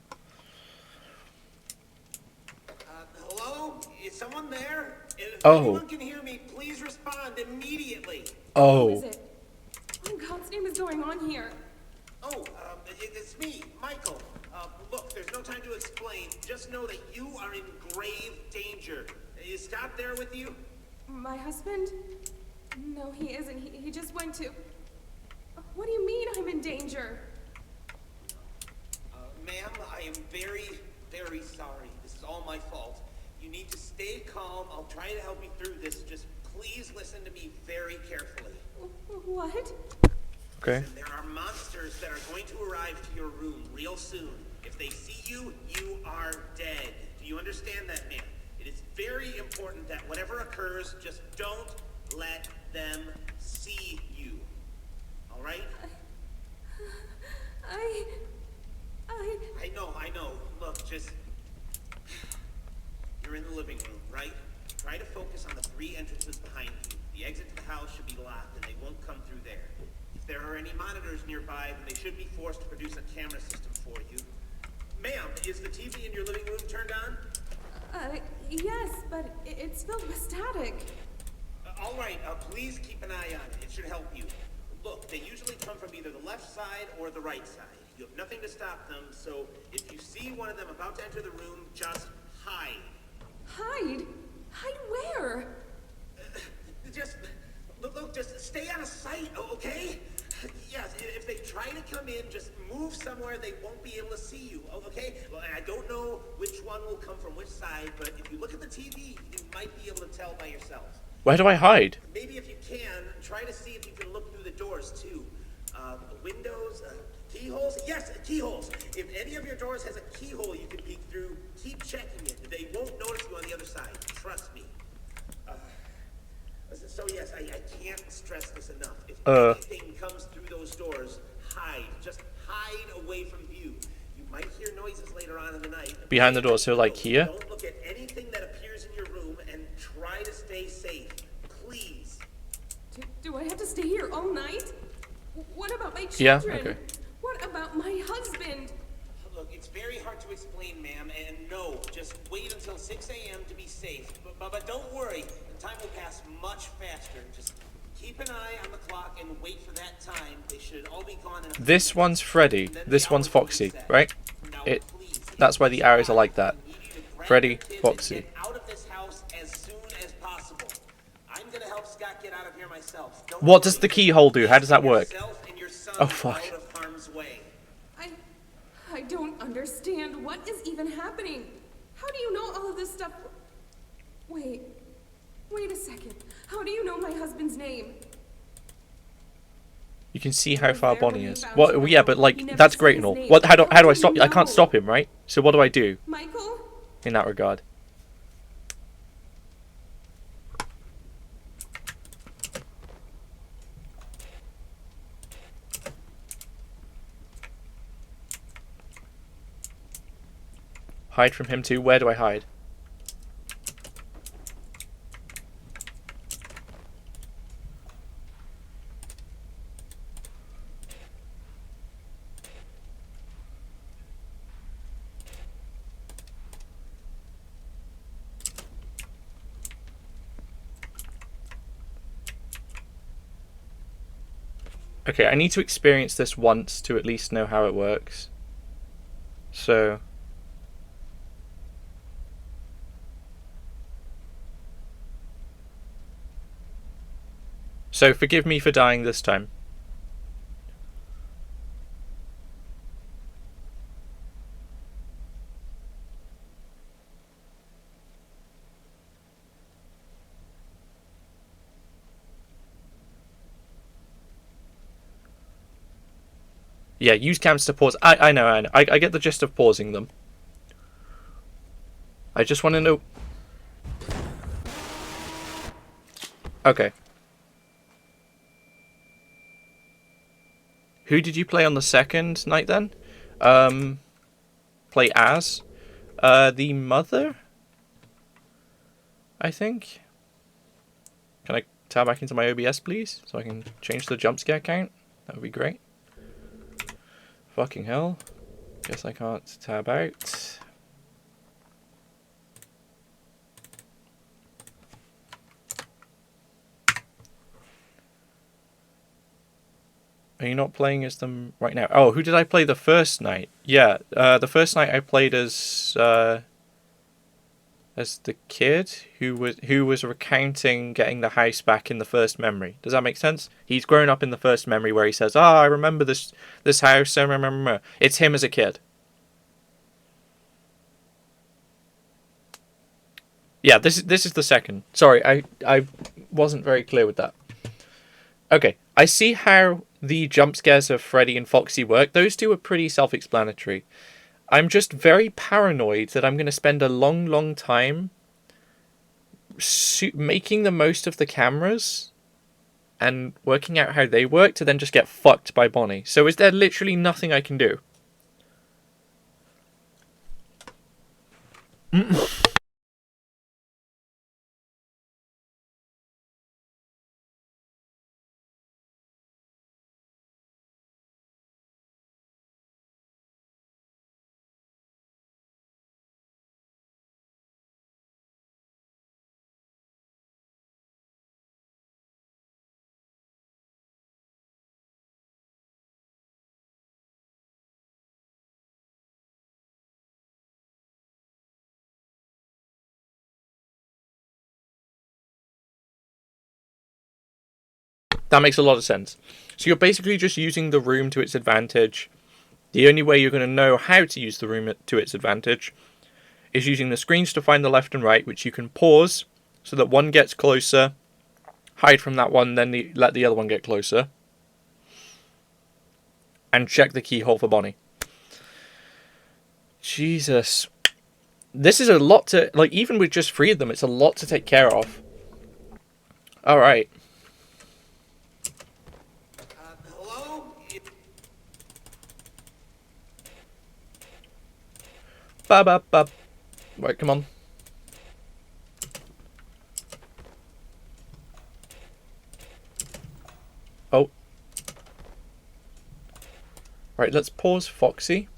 Hello? Is someone there? If Oh. anyone can hear me, please respond immediately. Oh. Who is it? What in God's name is going on here? Oh, it's me, Michael. Look, there's no time to explain. Just know that you are in grave danger. Is Scott there with you? My husband? No, he isn't. He just went to... What do you mean I'm in danger? Ma'am, I am very, very sorry. This is all my fault. You need to stay calm. I'll try to help you through this. Just please listen to me very carefully. What? Okay. Listen, there are monsters that are going to arrive to your room real soon. If they see you, you are dead. Do you understand that, ma'am? It is very important that whatever occurs, just don't let them see you. All right? I know. Look, just... You're in the living room, right? Try to focus on the 3 entrances behind you. The exit to the house should be locked, and they won't come through there. If there are any monitors nearby, then they should be forced to produce a camera system for you. Ma'am, is the TV in your living room turned on? Yes, but it's filled with static. All right, please keep an eye on it. It should help you. Look, they usually come from either the left side or the right side. You have nothing to stop them, so if you see one of them about to enter the room, just hide. Hide? Hide where? Just, look, just stay out of sight, okay? Yes, if they try to come in, just move somewhere they won't be able to see you, okay? Well, I don't know which one will come from which side, but if you look at the TV, you might be able to tell by yourself. Where do I hide? Maybe if you can, try to see if you can look through the doors, too. Windows, keyholes? Yes, keyholes. If any of your doors has a keyhole you can peek through, keep checking it. They won't notice you on the other side. Trust me. So yes, I can't stress this enough. If anything comes through those doors, hide. Just hide away from view. You might hear noises later on in the night. Behind the door, so like here? Don't look at anything that appears in your room and try to stay safe. Please. Do I have to stay here all night? What about my Yeah, children? okay. What about my husband? Look, it's very hard to explain, ma'am, and no, just wait until 6 a.m. to be safe. But don't worry, the time will pass much faster. Just keep an eye on the clock and wait for that time. They should all be gone in a... This one's Freddy. This one's Foxy, right? Now, please, That's why the arrows are like that. I need you to grab Freddy, your kids and Foxy. Get out of this house as soon as possible. I'm gonna help Scott get out of here myself. Don't What does worry. the keyhole do? How does that work? Yourself and your son Oh, fuck. out of harm's way. I don't understand. What is even happening? How do you know all of this stuff? Wait a second. How do you know my husband's name? You can see how was far there when Bonnie we is. found What? you, Yeah, but Michael. like You never that's said great his and all. name. What? How do I do stop? you I can't know? stop him, right? So what do I do Michael? in that regard? Hide from him too. Where do I hide? Okay, I need to experience this once to at least know how it works. So... So forgive me for dying this time. Yeah, use cams to pause. I know. I get the gist of pausing them. I just want to know... Okay. Who did you play on the second night then? Play as? The mother? I think? Can I tab back into my OBS, please? So I can change the jump scare count? That would be great. Fucking hell. Guess I can't tab out. Are you not playing as them right now? Oh, who did I play the first night? Yeah, the first night I played as the kid who was recounting getting the house back in the first memory. Does that make sense? He's grown up in the first memory where he says, "Ah, I remember this house. I remember." It's him as a kid. Yeah, this is the second. Sorry, I wasn't very clear with that. Okay, I see how the jump scares of Freddy and Foxy work. Those two are pretty self-explanatory. I'm just very paranoid that I'm going to spend a long, long time making the most of the cameras and working out how they work to then just get fucked by Bonnie. So is there literally nothing I can do? That makes a lot of sense. So you're basically just using the room to its advantage. The only way you're going to know how to use the room to its advantage is using the screens to find the left and right, which you can pause so that one gets closer, hide from that one, then let the other one get closer, and check the keyhole for Bonnie. Jesus. This is a lot to... Like, even with just 3 of them, it's a lot to take care of. Alright. Hello? Ba-ba-ba. Right, come on. Oh. Right, let's pause Foxy.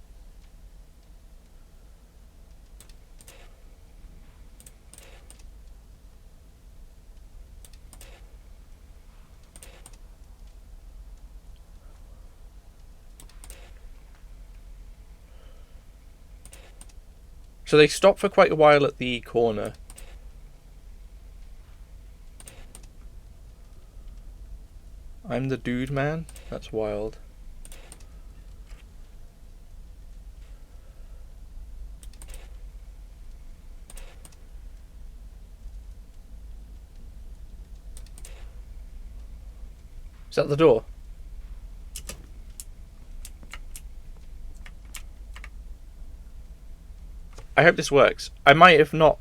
So they stop for quite a while at the corner. I'm the dude, man? That's wild. Is that the door? I hope this works. I might have not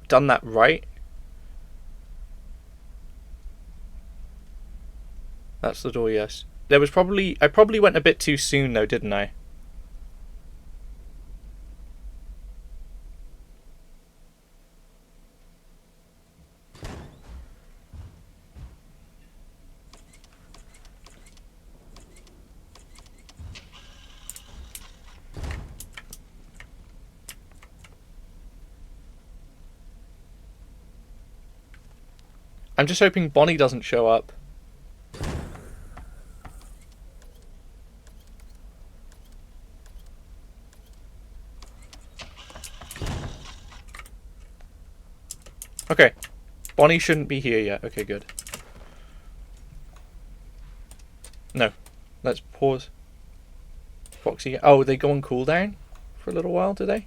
done that right. That's the door, yes. There was probably... I probably went a bit too soon though, didn't I? I'm just hoping Bonnie doesn't show up. Okay. Bonnie shouldn't be here yet. Okay, good. No. Let's pause. Foxy. Oh, they go on cooldown for a little while, do they?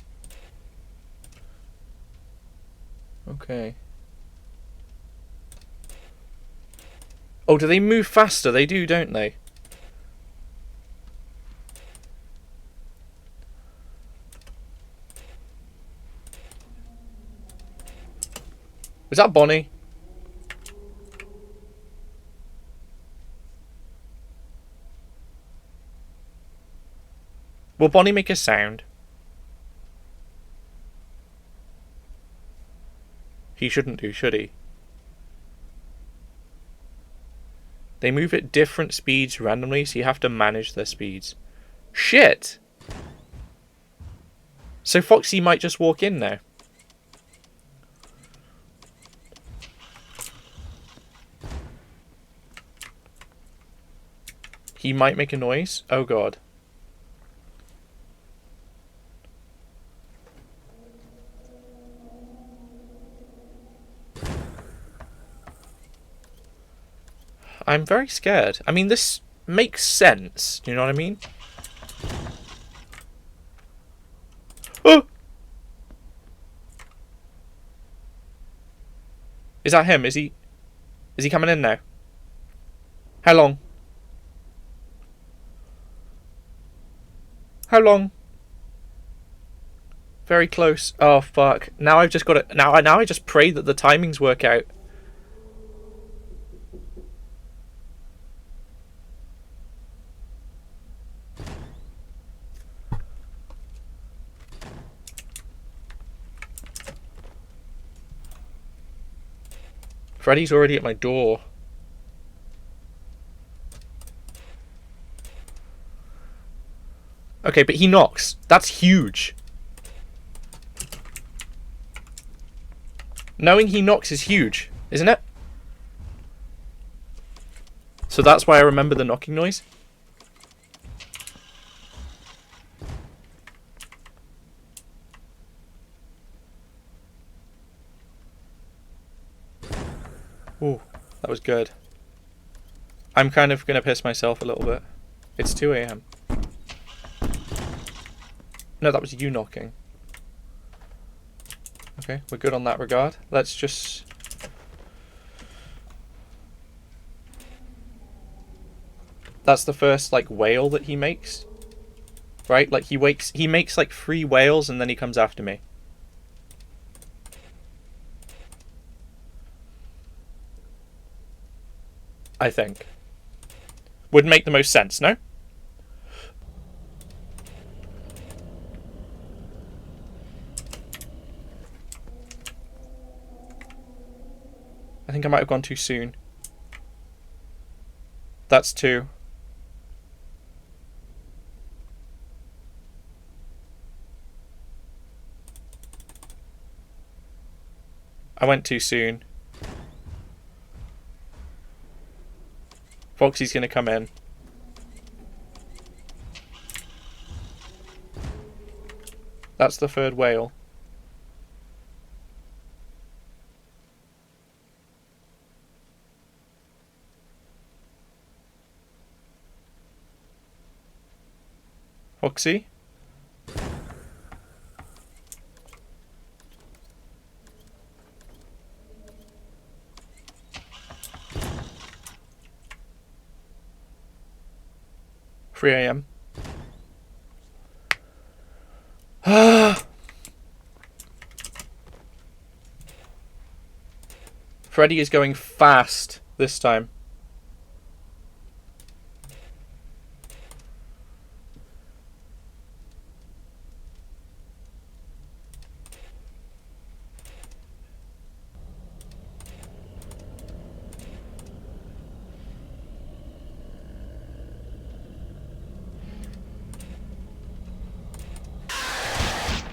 Okay. Oh, do they move faster? They do, don't they? Was that Bonnie? Will Bonnie make a sound? He shouldn't do, should he? They move at different speeds randomly, so you have to manage their speeds. Shit! So Foxy might just walk in now. He might make a noise. Oh god. I'm very scared. I mean, this makes sense. Do you know what I mean? Oh! Is that him? Is he coming in now? How long? How long? Very close. Oh fuck. Now I've just got to now I just pray that the timings work out. Freddy's already at my door. Okay, but he knocks. That's huge. Knowing he knocks is huge, isn't it? So that's why I remember the knocking noise. Ooh, that was good. I'm kind of going to piss myself a little bit. It's 2 AM. No, that was you knocking. Okay, we're good on that regard. Let's just... That's the first, like, wail that he makes. Right? Like, he makes, like, 3 wails and then he comes after me. I think. Would make the most sense, no? I think I might have gone too soon. That's 2. I went too soon. Foxy's gonna come in. That's the 3rd wail. Foxy? AM. Freddy is going fast this time.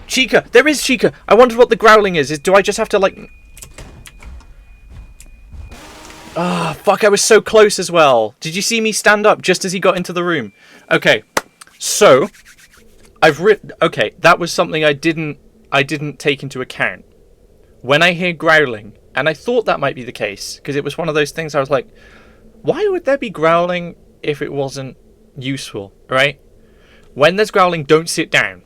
Chica! There is Chica! I wondered what the growling is. Do I just have to, like... Ah, fuck, I was so close as well. Did you see me stand up just as he got into the room? Okay, so... Okay, that was something I didn't take into account. When I hear growling, and I thought that might be the case, because it was one of those things I was like, why would there be growling if it wasn't useful, right? When there's growling, don't sit down.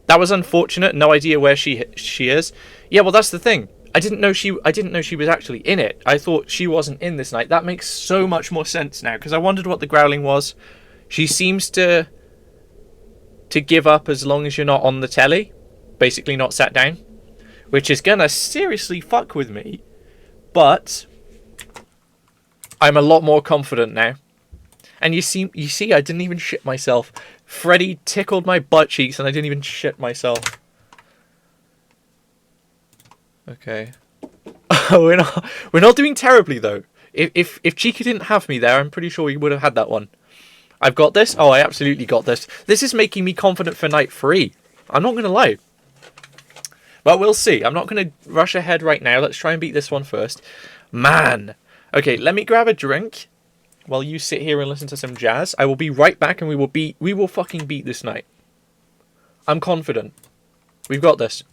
That was unfortunate. No idea where she is. Yeah, well, that's the thing. I didn't know she was actually in it. I thought she wasn't in this night. That makes so much more sense now, because I wondered what the growling was. She seems to give up as long as you're not on the telly, basically not sat down, which is gonna seriously fuck with me. But I'm a lot more confident now. And you see, I didn't even shit myself. Freddy tickled my butt cheeks and I didn't even shit myself. Okay. we're not doing terribly though. If Chica didn't have me there, I'm pretty sure we would have had that one. I've got this. Oh, I absolutely got this. This is making me confident for night 3. I'm not gonna lie. But we'll see. I'm not gonna rush ahead right now. Let's try and beat this one first. Man. Okay, let me grab a drink while you sit here and listen to some jazz. I will be right back and we will fucking beat this night. I'm confident. We've got this.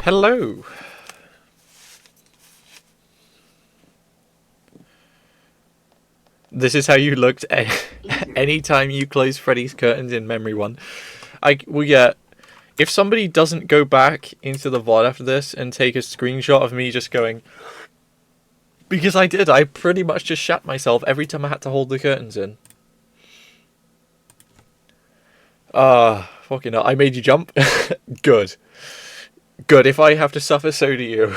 Hello. This is how you looked anytime you closed Freddy's curtains in Memory 1. If somebody doesn't go back into the VOD after this and take a screenshot of me just going... Because I did. I pretty much just shat myself every time I had to hold the curtains in. Fucking hell. I made you jump? Good. Good. If I have to suffer, so do you.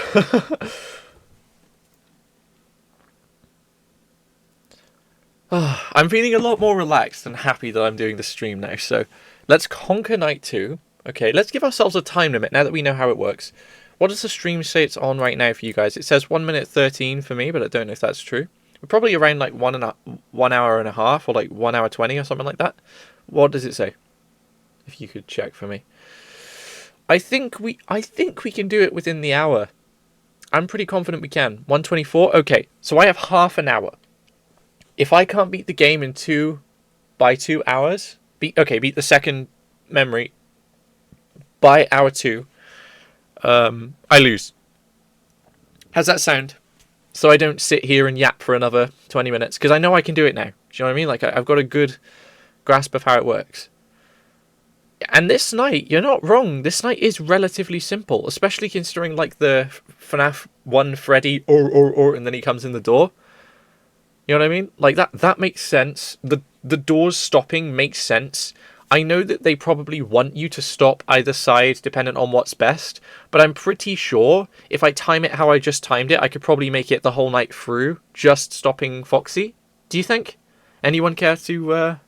I'm feeling a lot more relaxed and happy that I'm doing the stream now. So let's conquer night 2. Okay, let's give ourselves a time limit now that we know how it works. What does the stream say it's on right now for you guys? It says 1 minute 13 for me, but I don't know if that's true. We're probably around like 1 hour and a half, or like 1 hour 20 or something like that. What does it say? If you could check for me. I think we can do it within the hour. I'm pretty confident we can. 124. Okay, so I have half an hour. If I can't beat the game in 2 hours, beat the second memory by hour 2, I lose. How's that sound? So I don't sit here and yap for another 20 minutes, because I know I can do it now. Do you know what I mean? Like, I've got a good grasp of how it works. And this night, you're not wrong. This night is relatively simple, especially considering, like, the FNAF 1 Freddy, and then he comes in the door. You know what I mean? Like, that makes sense. The doors stopping makes sense. I know that they probably want you to stop either side, depending on what's best, but I'm pretty sure if I time it how I just timed it, I could probably make it the whole night through, just stopping Foxy. Do you think? Anyone care to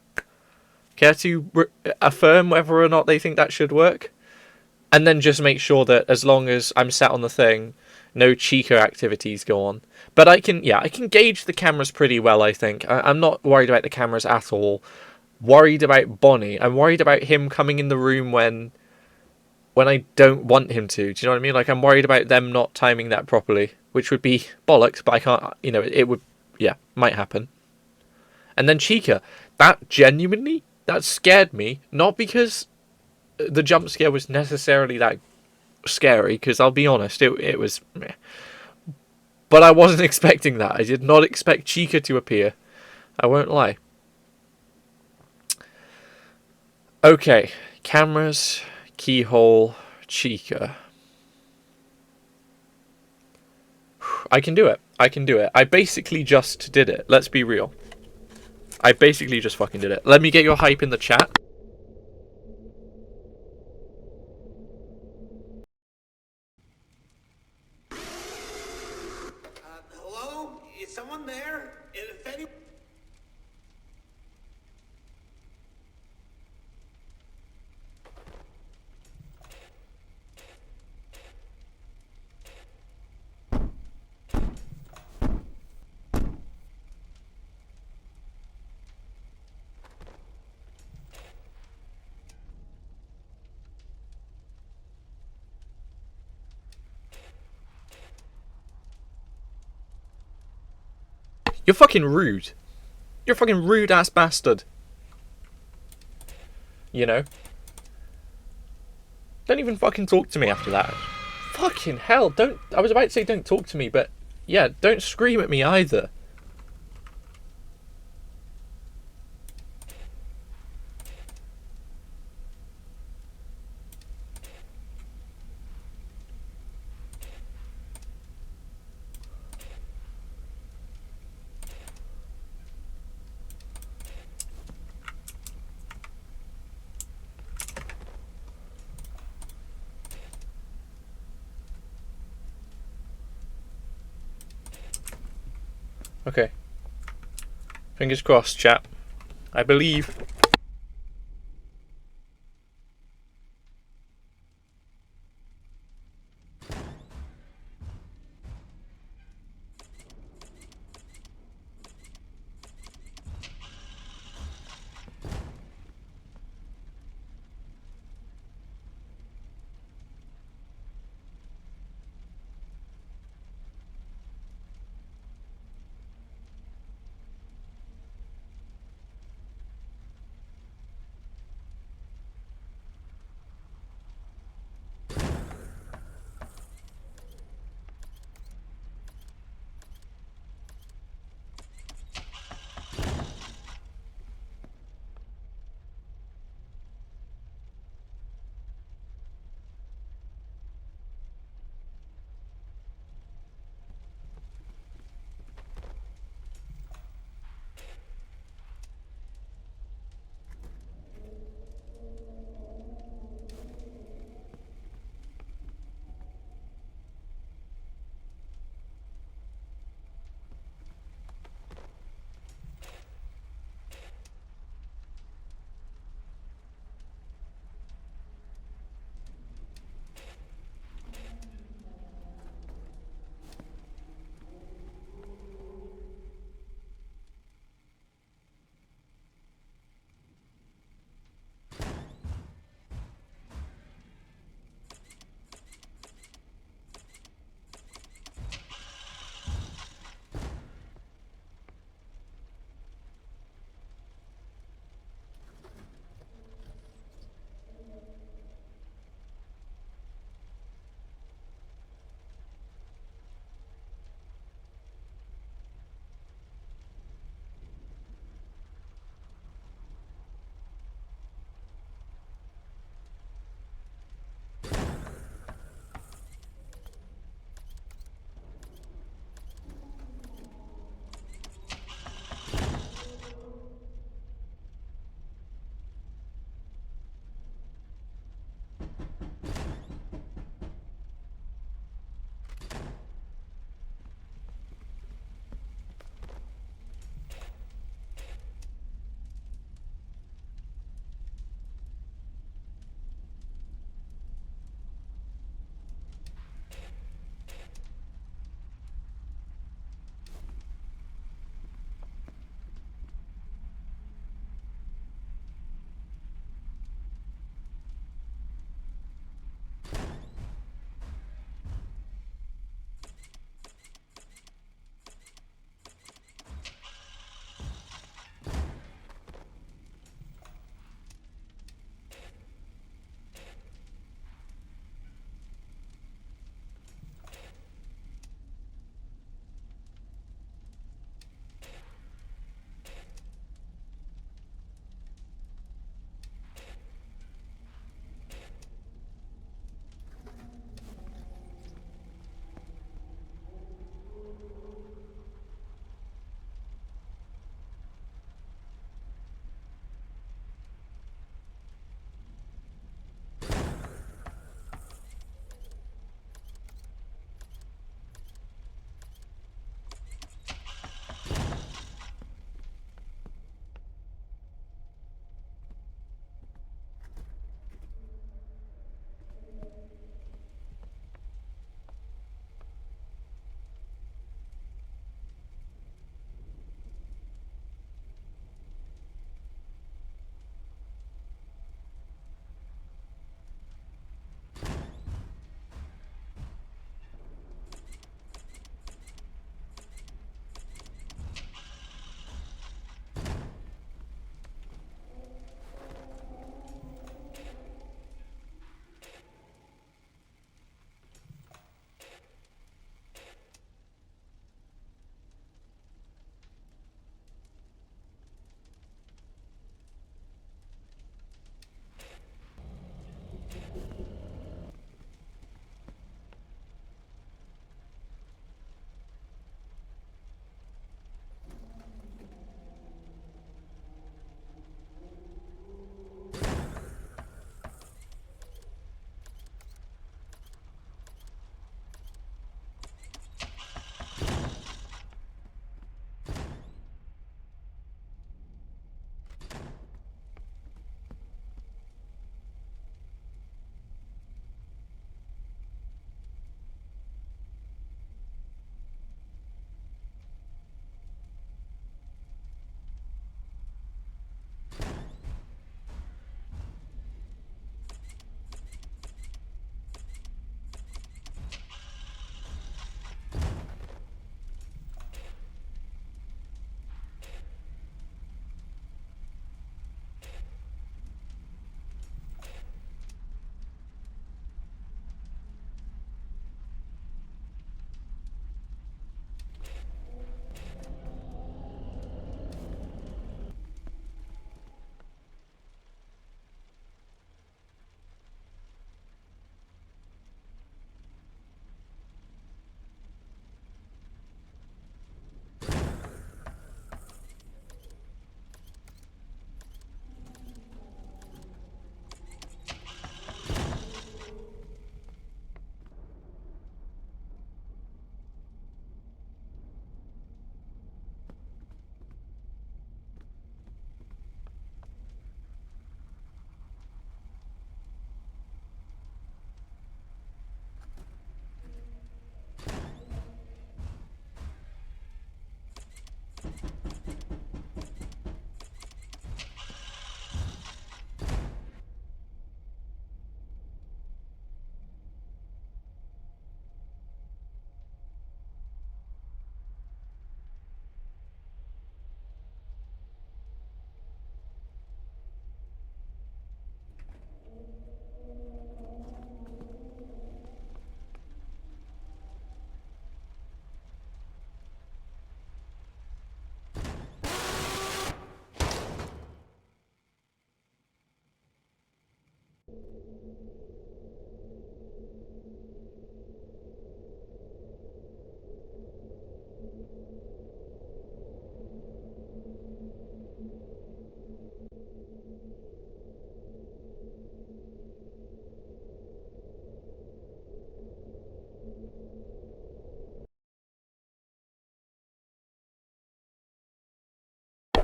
affirm whether or not they think that should work? And then just make sure that as long as I'm sat on the thing, no Chica activities go on. But I can gauge the cameras pretty well, I think. I'm not worried about the cameras at all. Worried about Bonnie. I'm worried about him coming in the room when I don't want him to. Do you know what I mean? Like, I'm worried about them not timing that properly, which would be bollocks, but I can't, it would, might happen. And then Chica. That scared me. Not because the jump scare was necessarily that scary, because I'll be honest, it was meh. But I wasn't expecting that. I did not expect Chica to appear. I won't lie. Okay, cameras, keyhole, Chica. I can do it. I basically just did it. Let's be real. I basically just fucking did it. Let me get your hype in the chat. Hello? Is someone there? If any... You're fucking rude. You're a fucking rude ass bastard. You know? Don't even fucking talk to me after that. Fucking hell, I was about to say don't talk to me, but yeah, don't scream at me either. Okay. Fingers crossed, chap. I believe.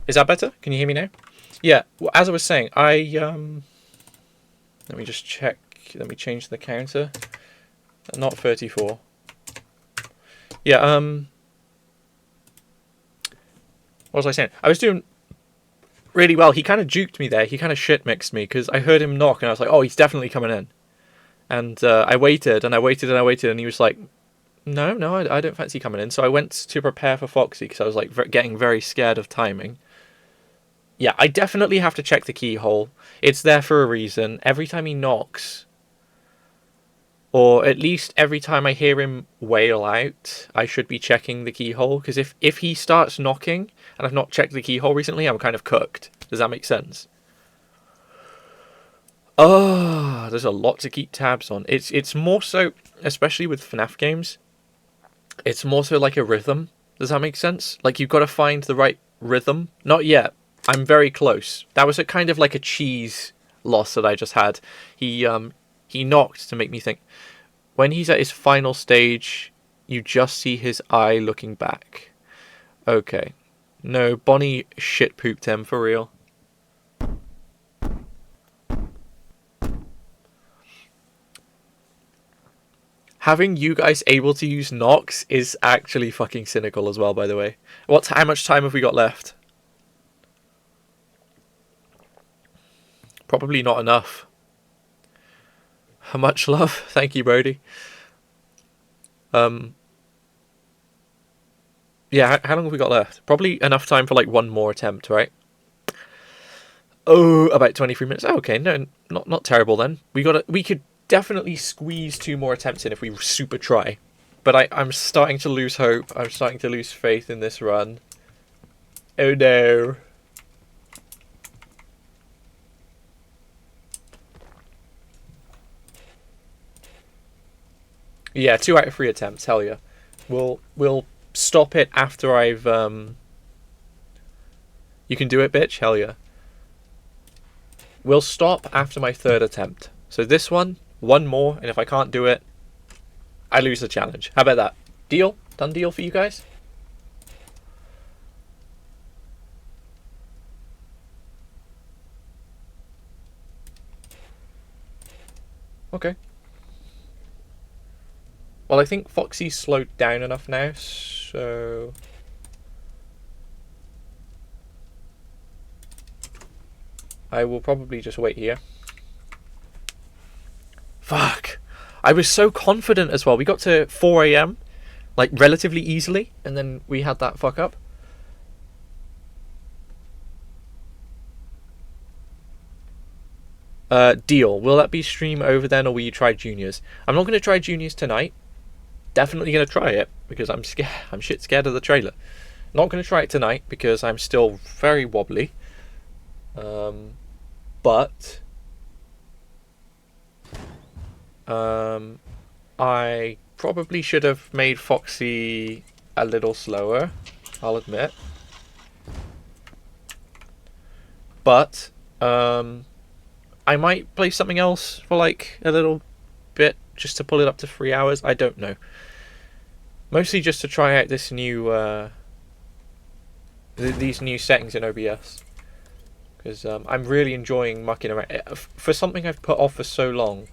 Is that better? Can you hear me now? Yeah, well, as I was saying, let me just check. Let me change the counter. Not 34. Yeah, what was I saying? I was doing really well. He kind of juked me there. He kind of shit mixed me because I heard him knock and I was like, oh, he's definitely coming in. And I waited and I waited and I waited and he was like, no, I don't fancy coming in. So I went to prepare for Foxy because I was like getting very scared of timing. Yeah, I definitely have to check the keyhole. It's there for a reason. Every time he knocks, or at least every time I hear him wail out, I should be checking the keyhole. Because if he starts knocking, and I've not checked the keyhole recently, I'm kind of cooked. Does that make sense? Oh, there's a lot to keep tabs on. It's more so, especially with FNAF games, it's more so like a rhythm. Does that make sense? Like, you've got to find the right rhythm. Not yet. I'm very close. That was a kind of like a cheese loss that I just had. He knocked to make me think. When he's at his final stage, you just see his eye looking back. Okay. No, Bonnie shit pooped him for real. Having you guys able to use Nox is actually fucking cynical as well, by the way. How much time have we got left? Probably not enough. Much love. Thank you, Brody. Yeah, how long have we got left? Probably enough time for like one more attempt, right? Oh, about 23 minutes. Oh, okay, no, not terrible then. We could definitely squeeze 2 more attempts in if we super try. But I'm starting to lose hope. I'm starting to lose faith in this run. Oh no. Yeah, 2 out of 3 attempts. Hell yeah. We'll stop it after I've You can do it, bitch. Hell yeah. We'll stop after my 3rd attempt. So this one more, and if I can't do it, I lose the challenge. How about that? Deal? Done deal for you guys? Okay. Well, I think Foxy's slowed down enough now, so... I will probably just wait here. Fuck. I was so confident as well. We got to 4 AM, like, relatively easily, and then we had that fuck up. Deal. Will that be stream over then, or will you try juniors? I'm not going to try juniors tonight. Definitely going to try it, because I'm scared. I'm shit scared of the trailer. Not going to try it tonight, because I'm still very wobbly. But... I probably should have made Foxy a little slower, I'll admit. But, I might play something else for like a little bit, just to pull it up to 3 hours. I don't know. Mostly just to try out this new, these new settings in OBS. Because I'm really enjoying mucking around. For something I've put off for so long,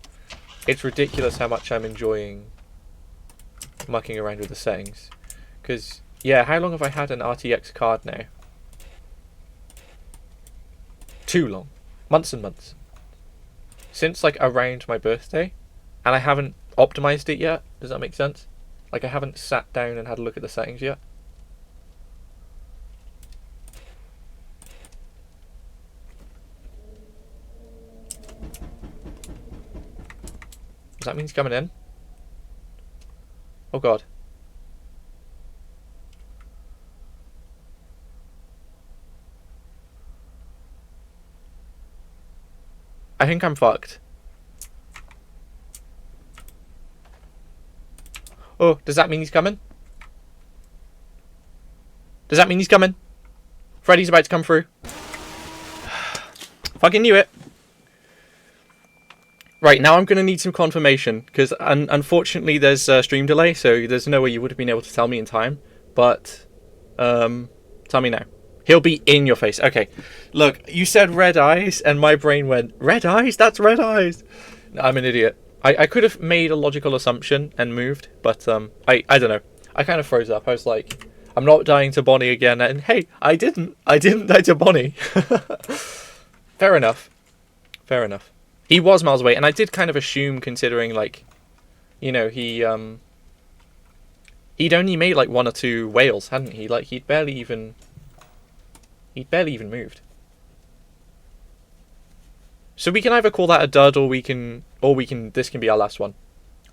it's ridiculous how much I'm enjoying mucking around with the settings. Because, yeah, how long have I had an RTX card now? Too long. Months and months. Since, like, around my birthday. And I haven't optimized it yet. Does that make sense? Like, I haven't sat down and had a look at the settings yet. Does that mean he's coming in? Oh god. I think I'm fucked. Oh, does that mean he's coming? Does that mean he's coming? Freddy's about to come through. Fucking knew it. Right, now I'm going to need some confirmation, because unfortunately there's a stream delay, so there's no way you would have been able to tell me in time. But, tell me now. He'll be in your face. Okay. Look, you said red eyes, and my brain went, red eyes? That's red eyes! No, I'm an idiot. I could have made a logical assumption and moved, but I don't know. I kind of froze up. I was like, I'm not dying to Bonnie again, and hey, I didn't die to Bonnie. Fair enough. Fair enough. He was miles away, and I did kind of assume, considering, like, you know, he'd only made like 1 or 2 whales, hadn't he? Like, he'd barely even moved. So we can either call that a dud, or we can, this can be our last one.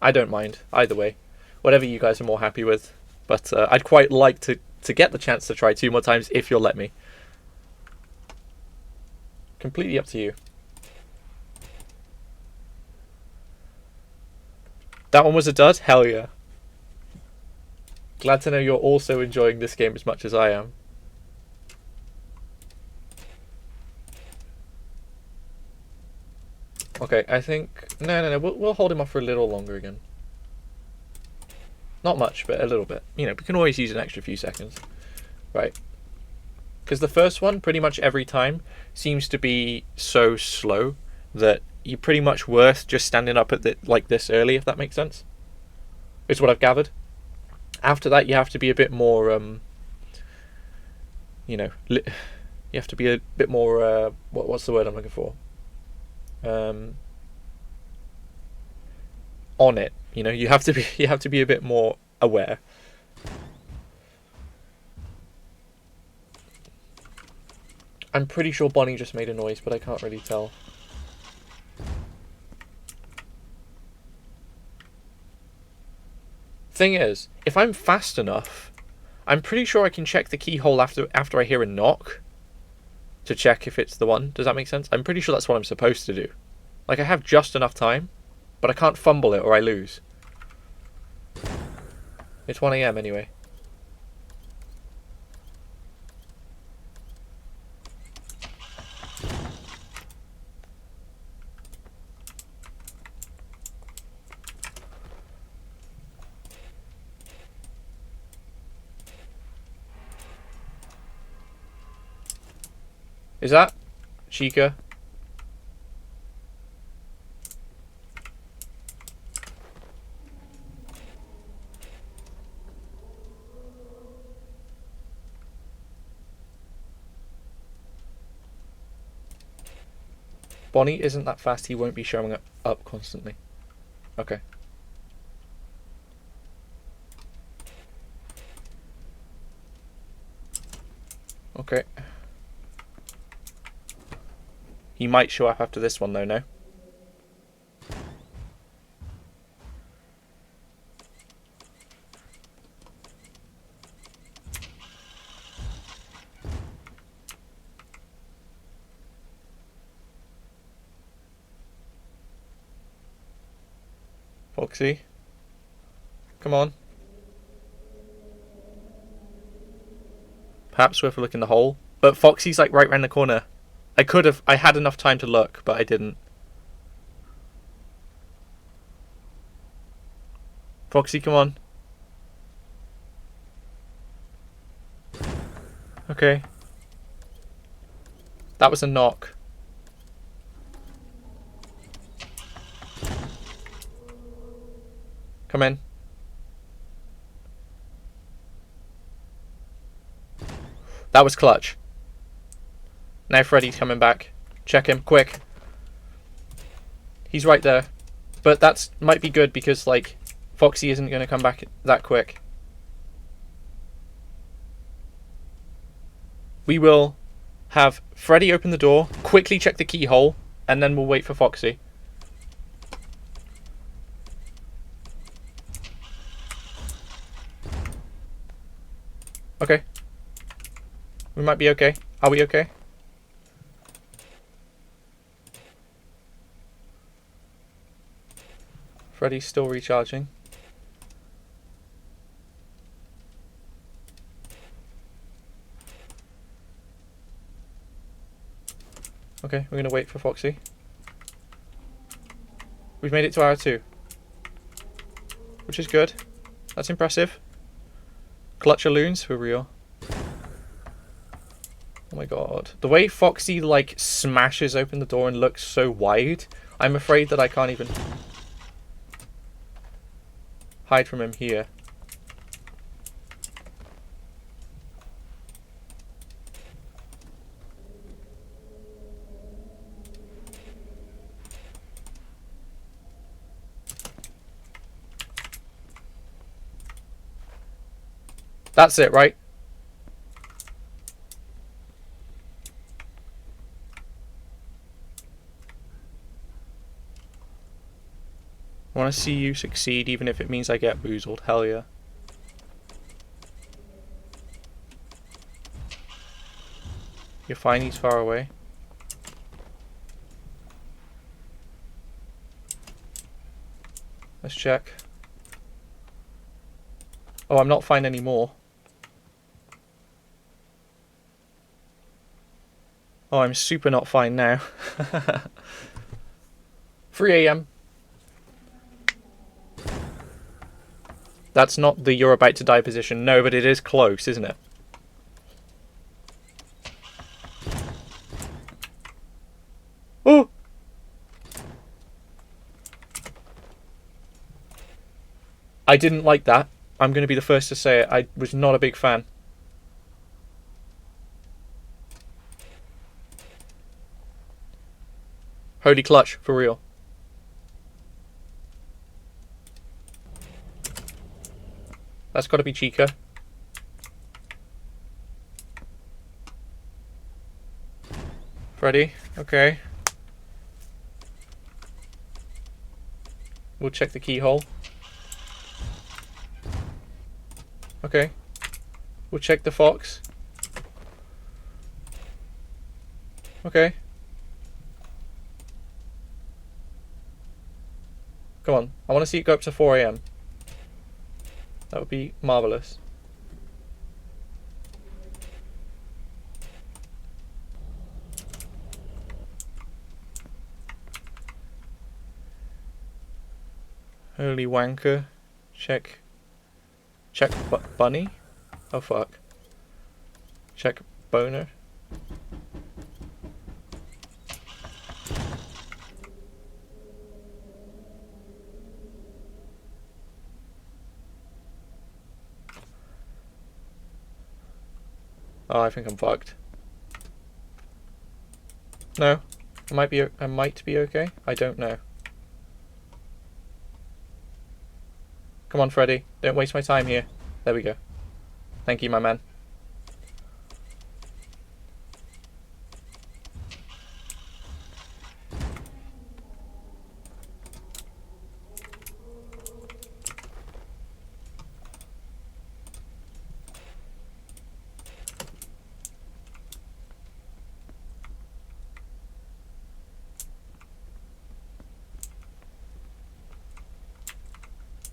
I don't mind, either way. Whatever you guys are more happy with. But I'd quite like to get the chance to try 2 more times, if you'll let me. Completely up to you. That one was a dud? Hell yeah. Glad to know you're also enjoying this game as much as I am. Okay, I think... No. We'll hold him off for a little longer again. Not much, but a little bit. You know, we can always use an extra few seconds. Right. Because the first one, pretty much every time, seems to be so slow that you're pretty much worth just standing up at like this early, if that makes sense. Is what I've gathered. After that, you have to be a bit more, you know, you have to be a bit more, what's the word I'm looking for? On it, you know, you have to be a bit more aware. I'm pretty sure Bonnie just made a noise, but I can't really tell. Thing is, if I'm fast enough, I'm pretty sure I can check the keyhole after I hear a knock to check if it's the one. Does that make sense? I'm pretty sure that's what I'm supposed to do. Like, I have just enough time, but I can't fumble it or I lose. It's 1 AM anyway. Is that Chica? Bonnie isn't that fast, he won't be showing up constantly. Okay. Okay. He might show up after this one though, no? Foxy? Come on. Perhaps worth a look in the hole. But Foxy's like right round the corner. I had enough time to look, but I didn't. Foxy, come on. Okay. That was a knock. Come in. That was clutch. Now Freddy's coming back. Check him, quick. He's right there. But that's might be good because, like, Foxy isn't going to come back that quick. We will have Freddy open the door, quickly check the keyhole, and then we'll wait for Foxy. Okay. We might be okay. Are we okay? Freddy's still recharging. Okay, we're going to wait for Foxy. We've made it to hour 2. Which is good. That's impressive. Clutch of loons for real. Oh my god. The way Foxy, like, smashes open the door and looks so wide, I'm afraid that I can't even hide from him here. That's it, right? I want to see you succeed, even if it means I get boozled. Hell yeah. You're fine, he's far away. Let's check. Oh, I'm not fine anymore. Oh, I'm super not fine now. 3 AM. That's not the you're about to die position. No, but it is close, isn't it? Oh! I didn't like that. I'm going to be the first to say it. I was not a big fan. Holy clutch, for real. That's got to be Chica. Freddy, okay. We'll check the keyhole. Okay. We'll check the fox. Okay. Come on. I want to see it go up to 4 AM. That would be marvellous. Holy wanker. Check. Check bunny? Oh fuck. Check boner. Oh, I think I'm fucked. No. I might be okay. I don't know. Come on, Freddy. Don't waste my time here. There we go. Thank you, my man.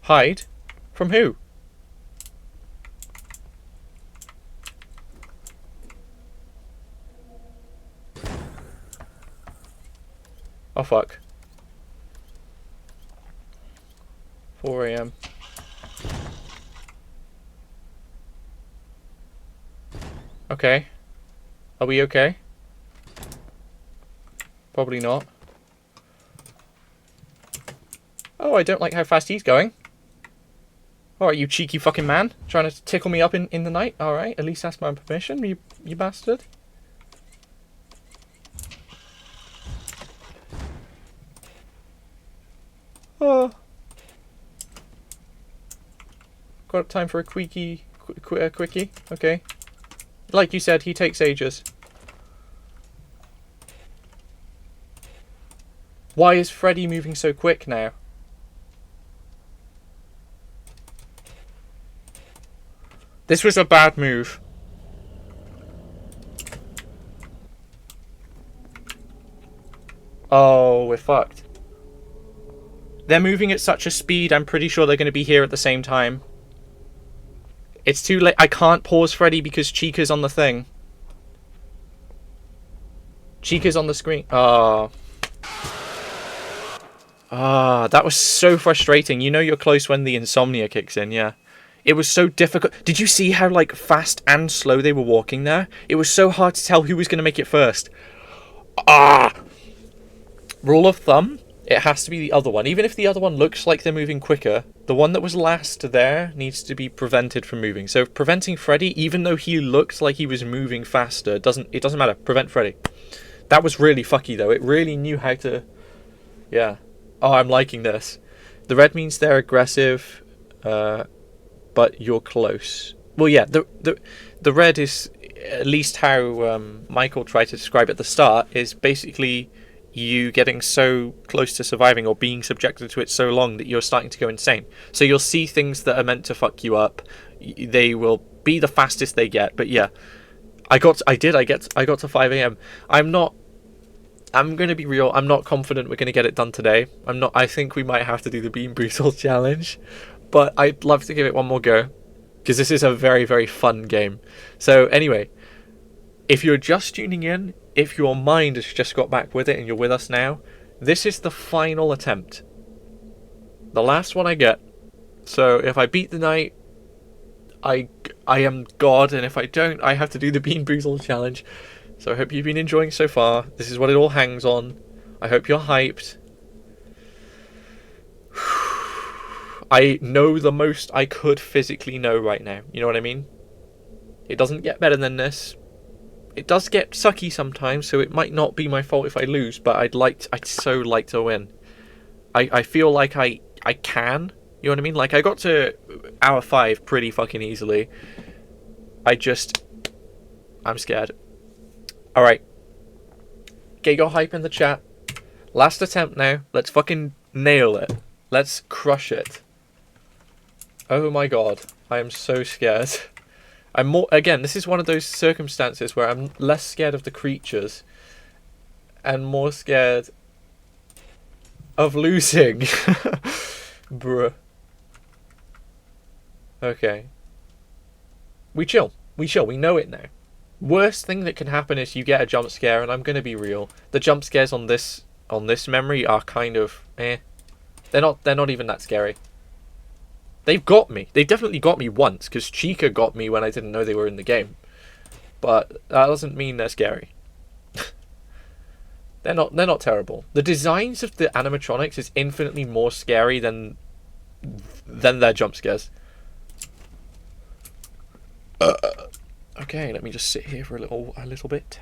Hide? From who? Oh fuck. 4 AM. Okay. Are we okay? Probably not. Oh, I don't like how fast he's going. Alright, you cheeky fucking man. Trying to tickle me up in the night? Alright, at least ask my permission, you bastard. Oh. Got time for a quickie. Okay. Like you said, he takes ages. Why is Freddy moving so quick now? This was a bad move. Oh, we're fucked. They're moving at such a speed, I'm pretty sure they're going to be here at the same time. It's too late. I can't pause Freddy because Chica's on the thing. Chica's on the screen. That was so frustrating. You know you're close when the insomnia kicks in, yeah. It was so difficult. Did you see how, like, fast and slow they were walking there? It was so hard to tell who was going to make it first. Rule of thumb, it has to be the other one. Even if the other one looks like they're moving quicker, the one that was last there needs to be prevented from moving. So preventing Freddy, even though he looked like he was moving faster, it doesn't matter. Prevent Freddy. That was really fucky, though. It really knew how to... Yeah. Oh, I'm liking this. The red means they're aggressive, but you're close. Well, yeah, the red is, at least how Michael tried to describe at the start, is basically you getting so close to surviving or being subjected to it so long that you're starting to go insane. So you'll see things that are meant to fuck you up. They will be the fastest they get. But yeah, I got to 5 a.m. I'm going to be real. I'm not confident we're going to get it done today. I think we might have to do the Bean Brutal challenge, but I'd love to give it one more go because this is a very, very fun game. So anyway, if you're just tuning in, if your mind has just got back with it and you're with us now, this is the final attempt. The last one I get. So if I beat the night, I am God, and if I don't, I have to do the Bean Brutal challenge. So I hope you've been enjoying so far. This is what it all hangs on. I hope you're hyped. I know the most I could physically know right now. You know what I mean? It doesn't get better than this. It does get sucky sometimes, so it might not be my fault if I lose, but I'd so like to win. I feel like I can. You know what I mean? Like, I got to hour 5 pretty fucking easily. I'm scared. Alright. Get your hype in the chat. Last attempt now. Let's fucking nail it. Let's crush it. Oh my god. I am so scared. Again, this is one of those circumstances where I'm less scared of the creatures and more scared of losing. Bruh. Okay. We chill. We know it now. Worst thing that can happen is you get a jump scare, and I'm gonna be real. The jump scares on this memory are kind of They're not even that scary. They've got me. They definitely got me once, because Chica got me when I didn't know they were in the game. But that doesn't mean they're scary. They're not terrible. The designs of the animatronics is infinitely more scary than their jump scares. Okay, let me just sit here for a little bit.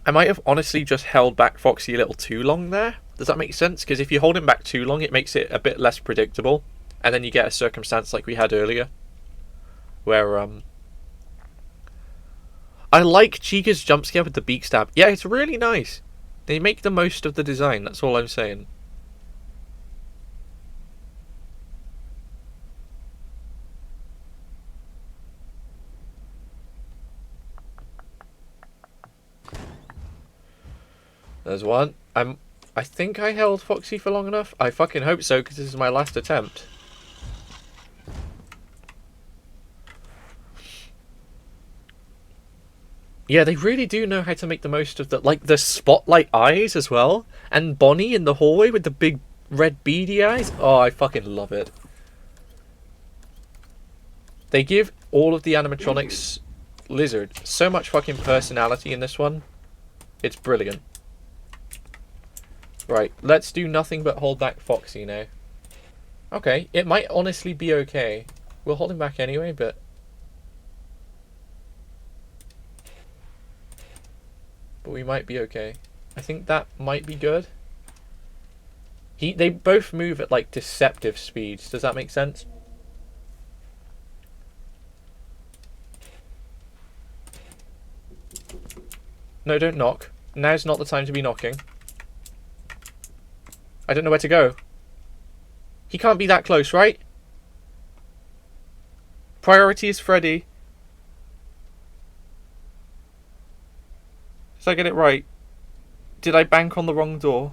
I might have honestly just held back Foxy a little too long there. Does that make sense? Because if you hold him back too long, it makes it a bit less predictable. And then you get a circumstance like we had earlier. Where, I like Chica's jump scare with the beak stab. Yeah, it's really nice. They make the most of the design, that's all I'm saying. There's one. I think I held Foxy for long enough. I fucking hope so, because this is my last attempt. Yeah, they really do know how to make the most of the spotlight eyes as well. And Bonnie in the hallway with the big red beady eyes. Oh, I fucking love it. They give all of the animatronics Lizard so much fucking personality in this one. It's brilliant. Right, let's do nothing but hold back Foxy now. Okay, it might honestly be okay. We'll hold him back anyway, but... But we might be okay. I think that might be good. They both move at, like, deceptive speeds. Does that make sense? No, don't knock. Now's not the time to be knocking. I don't know where to go. He can't be that close, right? Priority is Freddy. Did I get it right? Did I bank on the wrong door?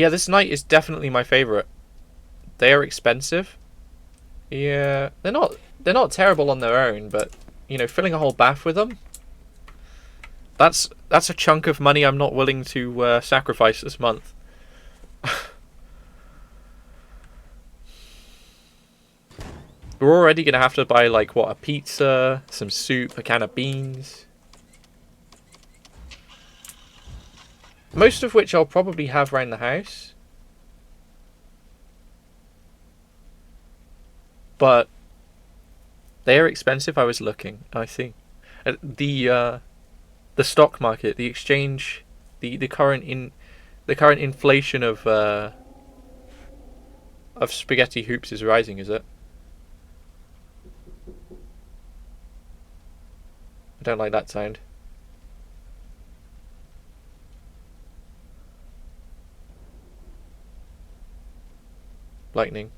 Yeah, this night is definitely my favorite. They are expensive. Yeah, they're not terrible on their own, but you know, filling a whole bath with them, that's a chunk of money I'm not willing to sacrifice this month. We're already gonna have to buy like what, a pizza, some soup, a can of beans. Most of which I'll probably have around the house. But they are expensive. I was looking. I see. The stock market, the exchange, the current inflation of spaghetti hoops is rising, is it? I don't like that sound. Lightning.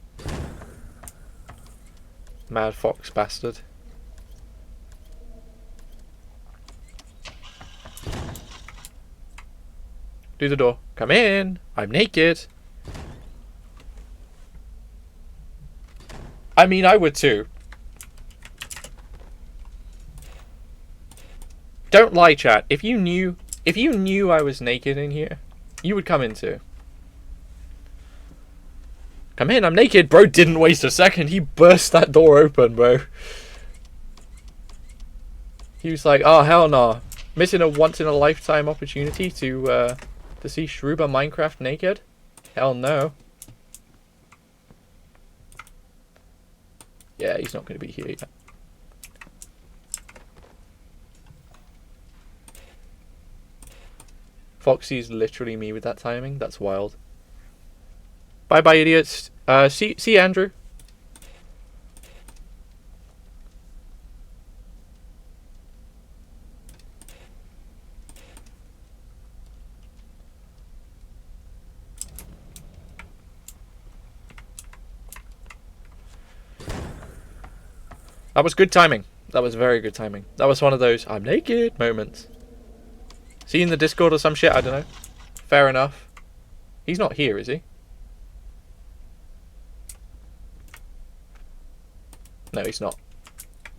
Mad fox bastard. Do the door. Come in. I'm naked. I mean, I would too. Don't lie, chat. If you knew I was naked in here, you would come in too. Come in, I'm naked. Bro didn't waste a second. He burst that door open, bro. He was like, oh, hell no. Missing a once-in-a-lifetime opportunity to see Shrew Minecraft naked? Hell no. Yeah, he's not going to be here yet. Foxy's literally me with that timing. That's wild. Bye-bye, idiots. See Andrew. That was good timing. That was very good timing. That was one of those I'm naked moments. See you in the Discord or some shit? I don't know. Fair enough. He's not here, is he? No, he's not.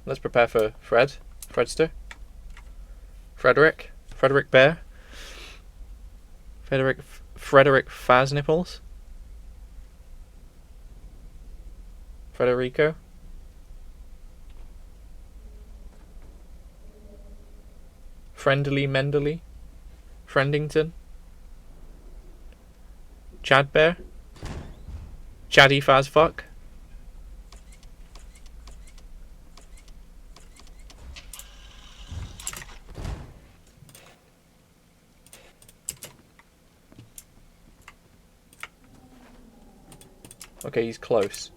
Let's prepare for Fredster. Frederick Bear. Frederick Faznipples. Frederico. Friendly Mendeley. Friendington. Chad Bear. Chaddy Fazfuck. Okay, he's close.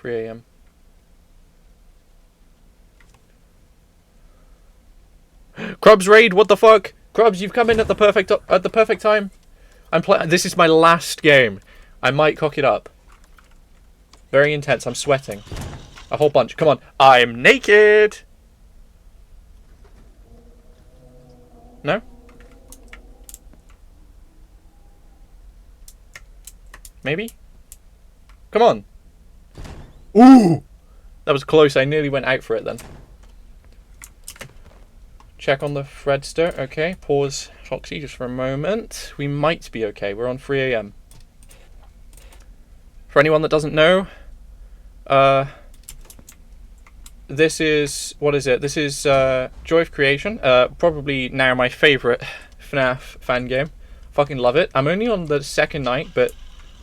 3 AM. Krubs raid, what the fuck? Krubs, you've come in at the perfect time. This is my last game. I might cock it up. Very intense. I'm sweating. A whole bunch. Come on. I'm naked. No? Maybe? Come on. Ooh! That was close. I nearly went out for it then. Check on the Fredster. Okay, pause Foxy just for a moment. We might be okay. We're on 3 AM. For anyone that doesn't know, this is, what is it? This is Joy of Creation. Probably now my favourite FNAF fan game. Fucking love it. I'm only on the second night, but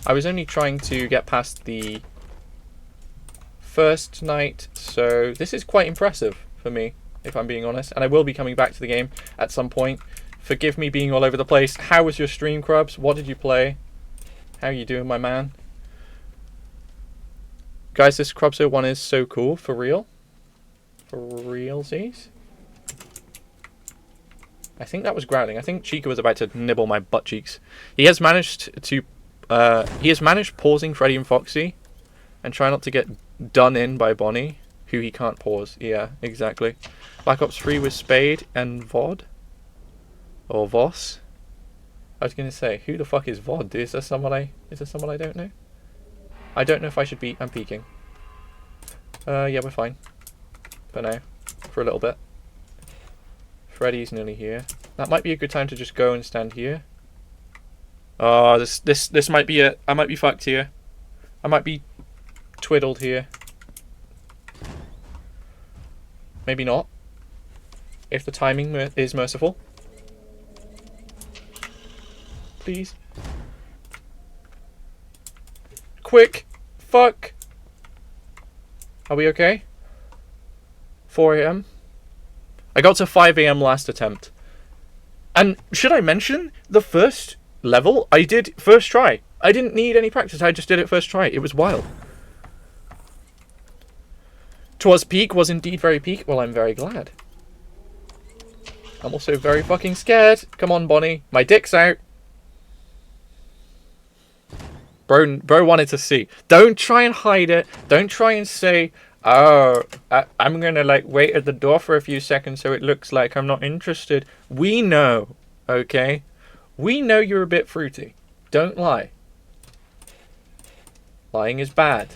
I was only trying to get past the first night, so this is quite impressive for me, if I'm being honest, and I will be coming back to the game at some point. Forgive me being all over the place. How was your stream, Krubs? What did you play? How you doing, my man? Guys, this Krubso one is so cool, for real. For realsies. I think that was growling. I think Chica was about to nibble my butt cheeks. He has managed pausing Freddy and Foxy and try not to get done in by Bonnie, who he can't pause. Yeah, exactly. Black Ops 3 with Spade and Vod. Or Voss. I was gonna say, who the fuck is VOD? Is there someone I don't know? I don't know if I should be. I'm peeking. Yeah, we're fine. For now. For a little bit. Freddy's nearly here. That might be a good time to just go and stand here. Oh, this might be it. I might be fucked here. I might be twiddled here. Maybe not. If the timing is merciful. Please. Quick! Fuck! Are we okay? 4 AM? I got to 5 AM last attempt. And should I mention, the first level I did first try. I didn't need any practice, I just did it first try. It was wild. 'Twas peak, was indeed very peak. Well, I'm very glad. I'm also very fucking scared. Come on, Bonnie. My dick's out. Bro wanted to see. Don't try and hide it. Don't try and say, oh, I'm gonna like wait at the door for a few seconds so it looks like I'm not interested. We know, okay? We know you're a bit fruity. Don't lie. Lying is bad.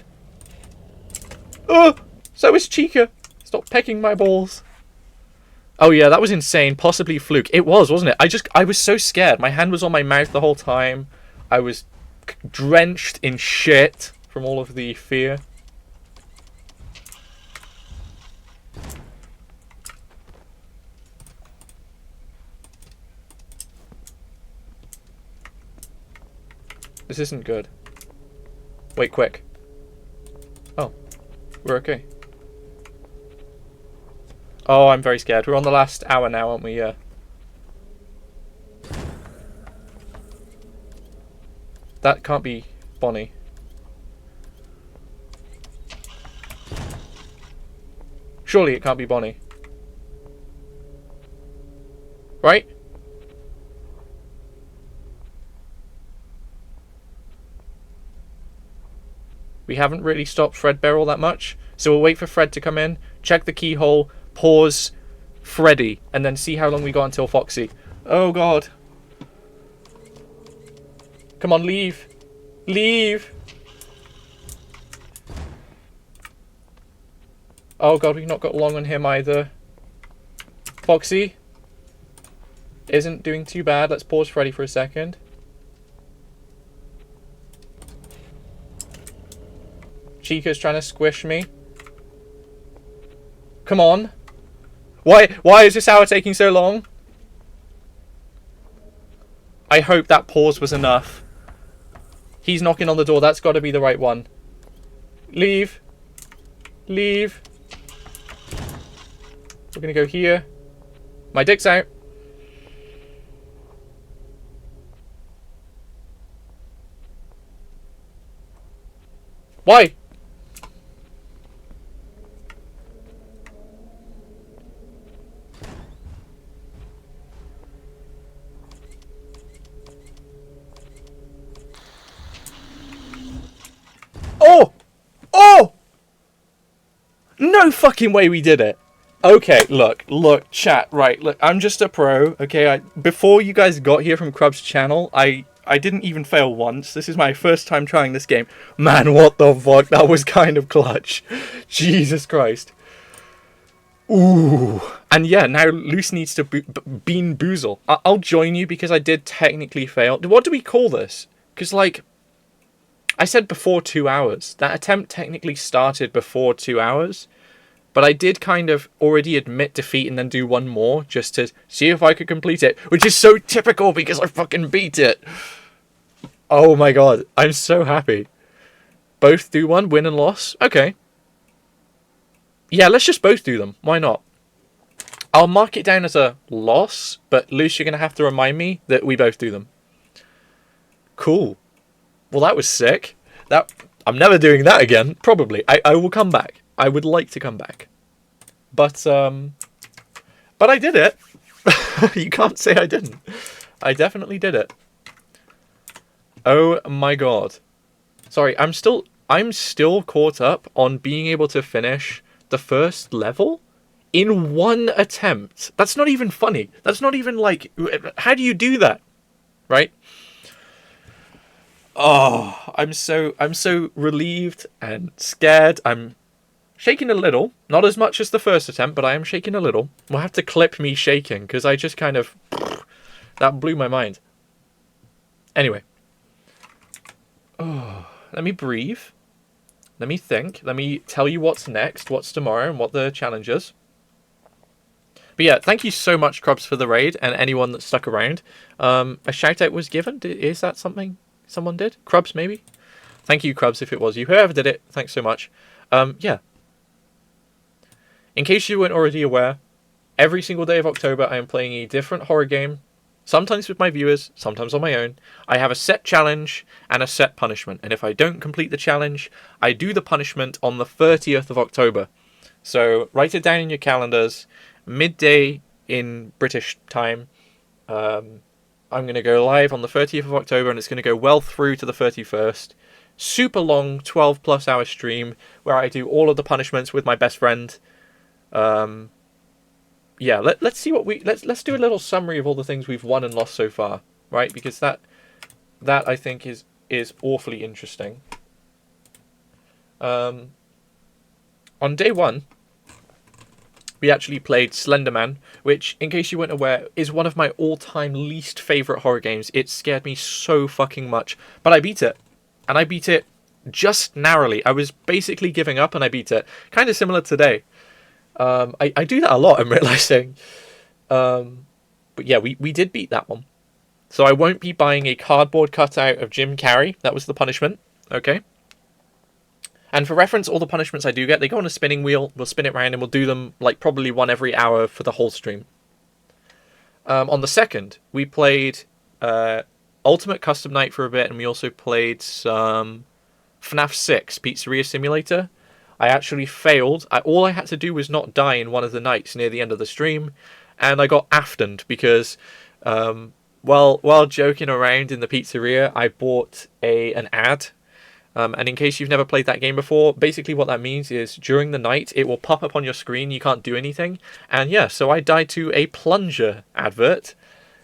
Oh, so is Chica. Stop pecking my balls. Oh yeah, that was insane. Possibly fluke. It was, wasn't it? I was so scared. My hand was on my mouth the whole time. I was drenched in shit from all of the fear. This isn't good. Wait, quick. Oh, we're okay. Oh, I'm very scared. We're on the last hour now, aren't we? Yeah. That can't be Bonnie. Surely it can't be Bonnie. Right? We haven't really stopped Fredbear all that much, so we'll wait for Fred to come in, check the keyhole, pause Freddy, and then see how long we got until Foxy. Oh god. Come on, leave. Leave. Oh god, we've not got long on him either. Foxy isn't doing too bad. Let's pause Freddy for a second. Chica's trying to squish me. Come on. Why is this hour taking so long? I hope that pause was enough. He's knocking on the door. That's got to be the right one. Leave. Leave. We're going to go here. My dick's out. Why? Oh! Oh! No fucking way we did it. Okay, look, chat, right, look, I'm just a pro, okay, before you guys got here from Krub's channel, I didn't even fail once. This is my first time trying this game. Man, what the fuck, that was kind of clutch. Jesus Christ. Ooh. And yeah, now Luce needs to bean boozle. I'll join you because I did technically fail. What do we call this? Because, like, I said before 2 hours. That attempt technically started before 2 hours. But I did kind of already admit defeat and then do one more just to see if I could complete it. Which is so typical because I fucking beat it. Oh my god. I'm so happy. Both do one, win and loss. Okay. Yeah, let's just both do them. Why not? I'll mark it down as a loss. But Luce, you're going to have to remind me that we both do them. Cool. Well, that was sick. I'm never doing that again. Probably. I will come back. I would like to come back. But I did it. You can't say I didn't. I definitely did it. Oh my god. Sorry, I'm still caught up on being able to finish the first level in one attempt. That's not even funny. That's not even like, how do you do that? right? Oh, I'm so relieved and scared. I'm shaking a little, not as much as the first attempt, but I am shaking a little. We'll have to clip me shaking because I just kind of that blew my mind. Anyway, let me breathe. Let me think. Let me tell you what's next, what's tomorrow, and what the challenge is. But yeah, thank you so much, Krubs, for the raid, and anyone that stuck around. A shout out was given. Is that something someone did? Krubs, maybe? Thank you, Krubs, if it was you. Whoever did it, thanks so much. Yeah. In case you weren't already aware, every single day of October I am playing a different horror game. Sometimes with my viewers, sometimes on my own. I have a set challenge and a set punishment. And if I don't complete the challenge, I do the punishment on the 30th of October. So write it down in your calendars. Midday in British time. I'm going to go live on the 30th of October and it's going to go well through to the 31st. Super long 12 plus hour stream where I do all of the punishments with my best friend. Yeah, let's see what let's do a little summary of all the things we've won and lost so far, right? Because that I think is awfully interesting. On day one, we actually played Slenderman, which, in case you weren't aware, is one of my all-time least favorite horror games. It scared me so fucking much, but I beat it, and I beat it just narrowly. I was basically giving up, and I beat it. Kind of similar today. I do that a lot, I'm realizing. But yeah, we did beat that one. So I won't be buying a cardboard cutout of Jim Carrey. That was the punishment. Okay. And for reference, all the punishments I do get, they go on a spinning wheel. We'll spin it around and we'll do them like probably one every hour for the whole stream. On the second, we played Ultimate Custom Night for a bit, and we also played some FNAF 6 Pizzeria Simulator. I actually failed. All I had to do was not die in one of the nights near the end of the stream, and I got aftoned because while joking around in the pizzeria, I bought an ad. And in case you've never played that game before, basically what that means is during the night, it will pop up on your screen, you can't do anything. And yeah, so I died to a plunger advert,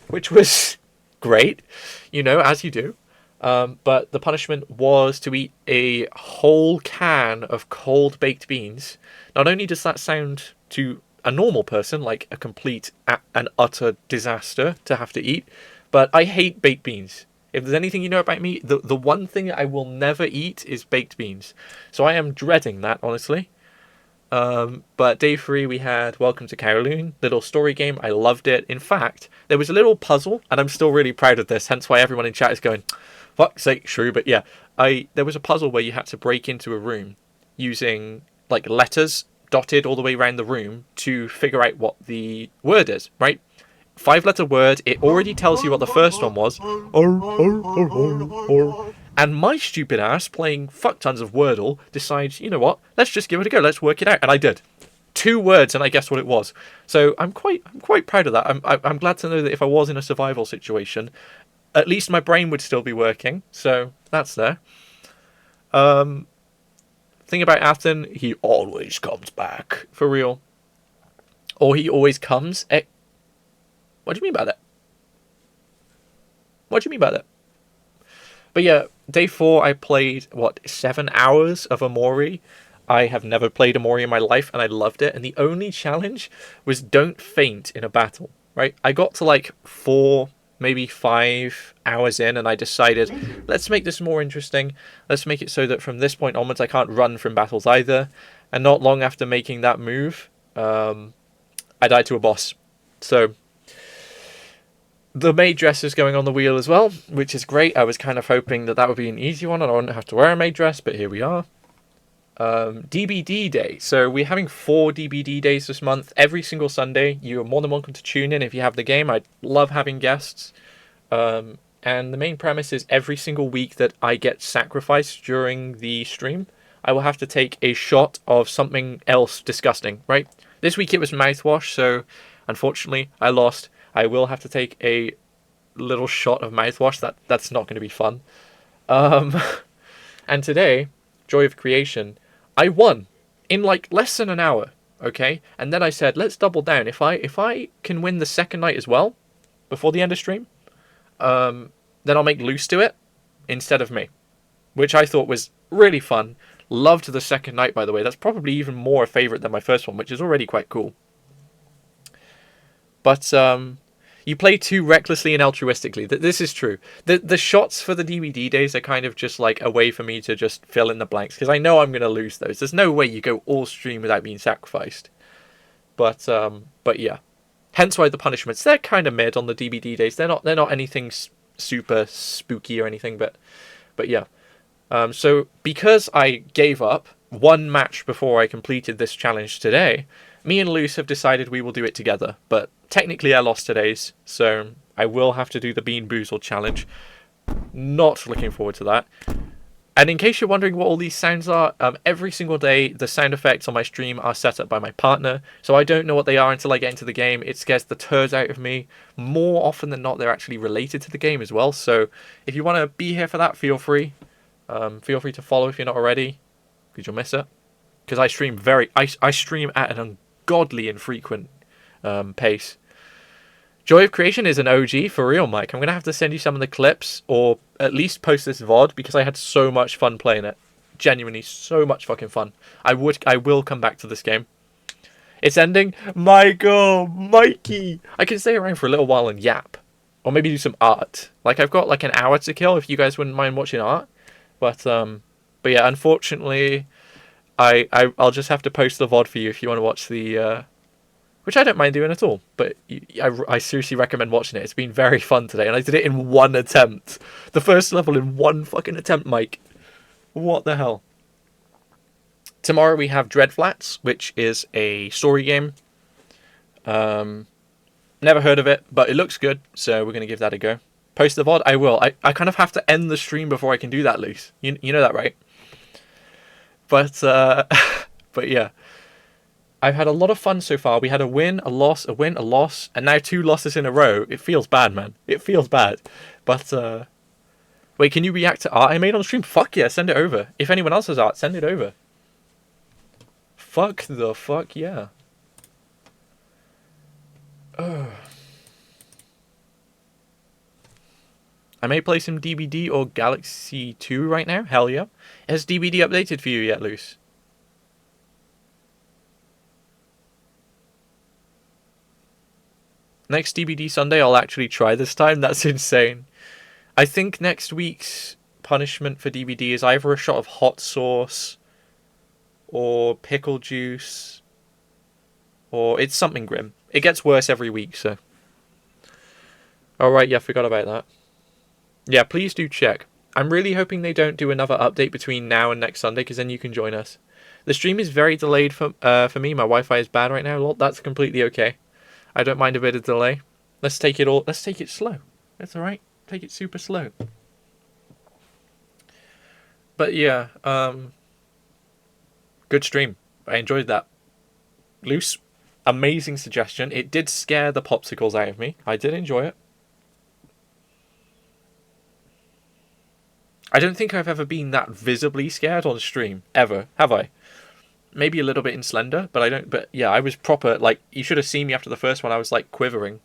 which was great, you know, as you do. But the punishment was to eat a whole can of cold baked beans. Not only does that sound to a normal person like a complete and utter disaster to have to eat, but I hate baked beans. If there's anything you know about me, the one thing I will never eat is baked beans. So I am dreading that, honestly. But day 3 we had Welcome to Kowloon, little story game. I loved it. In fact, there was a little puzzle, and I'm still really proud of this, hence why everyone in chat is going, fuck's sake, Shrew. But yeah, there was a puzzle where you had to break into a room using like letters dotted all the way around the room to figure out what the word is, right? 5-letter word, it already tells you what the first one was. And my stupid ass, playing fuck tons of Wordle, decides, you know what, let's just give it a go, let's work it out. And I did. 2 words and I guessed what it was. So I'm quite proud of that. I'm glad to know that if I was in a survival situation, at least my brain would still be working. So that's there. Thing about Afton, he always comes back. For real. Or he always comes. What do you mean by that? What do you mean by that? But yeah, day 4 I played, 7 hours of Amori. I have never played Amori in my life and I loved it. And the only challenge was don't faint in a battle, right? I got to like 4, maybe 5 hours in and I decided, let's make this more interesting. Let's make it so that from this point onwards I can't run from battles either. And not long after making that move, I died to a boss. So the maid dress is going on the wheel as well, which is great. I was kind of hoping that would be an easy one and I wouldn't have to wear a maid dress, but here we are. DBD day. So we're having 4 DBD days this month. Every single Sunday. You are more than welcome to tune in if you have the game. I love having guests. And the main premise is every single week that I get sacrificed during the stream, I will have to take a shot of something else disgusting, right? This week it was mouthwash, so unfortunately I lost. I will have to take a little shot of mouthwash. That's not going to be fun. And today, Joy of Creation, I won in like less than an hour. Okay, and then I said, let's double down. If I can win the second night as well, before the end of stream, then I'll make Luce do it instead of me, which I thought was really fun. Loved the second night, by the way. That's probably even more a favourite than my first one, which is already quite cool. But you play too recklessly and altruistically. This is true. The shots for the DVD days are kind of just like a way for me to just fill in the blanks, because I know I'm going to lose those. There's no way you go all stream without being sacrificed. But yeah. Hence why the punishments, they're kind of mid on the DVD days. They're not anything super spooky or anything, but yeah. So because I gave up one match before I completed this challenge today, me and Luce have decided we will do it together. But technically I lost today's, so I will have to do the Bean Boozled challenge. Not looking forward to that. And in case you're wondering what all these sounds are, every single day the sound effects on my stream are set up by my partner, so I don't know what they are until I get into the game. It scares the turds out of me. More often than not, they're actually related to the game as well, so if you want to be here for that, feel free. Feel free to follow if you're not already, because you'll miss it. Because I stream I stream at an ungodly infrequent pace. Joy of Creation is an OG for real, Mike. I'm going to have to send you some of the clips, or at least post this VOD, because I had so much fun playing it. Genuinely, so much fucking fun. I will come back to this game. It's ending. Michael! Mikey! I can stay around for a little while and yap. Or maybe do some art. Like, I've got like an hour to kill, if you guys wouldn't mind watching art. But yeah, unfortunately, I'll just have to post the VOD for you if you want to watch the... which I don't mind doing at all, but I seriously recommend watching it. It's been very fun today, and I did it in one attempt. The first level in one fucking attempt, Mike. What the hell? Tomorrow we have Dreadflats, which is a story game. Never heard of it, but it looks good, so we're going to give that a go. Post the VOD? I will. I kind of have to end the stream before I can do that, Luce. You know that, right? But, but yeah. I've had a lot of fun so far. We had a win, a loss, a win, a loss, and now 2 losses in a row. It feels bad, man. It feels bad. But, wait, can you react to art I made on stream? Fuck yeah, send it over. If anyone else has art, send it over. Fuck the fuck yeah. Ugh. I may play some DBD or Galaxy 2 right now. Hell yeah. Has DBD updated for you yet, Luce? Next DBD Sunday, I'll actually try this time. That's insane. I think next week's punishment for DBD is either a shot of hot sauce or pickle juice, or it's something grim. It gets worse every week, so. Alright, yeah, forgot about that. Yeah, please do check. I'm really hoping they don't do another update between now and next Sunday, because then you can join us. The stream is very delayed for me. My Wi-Fi is bad right now. That's completely okay. I don't mind a bit of delay. Let's take it slow. That's alright. Take it super slow. But yeah, good stream. I enjoyed that. Luce, amazing suggestion. It did scare the popsicles out of me. I did enjoy it. I don't think I've ever been that visibly scared on stream. Ever. Have I? Maybe a little bit in Slender, but I don't. But yeah, I was proper. Like, you should have seen me after the first one. I was like quivering,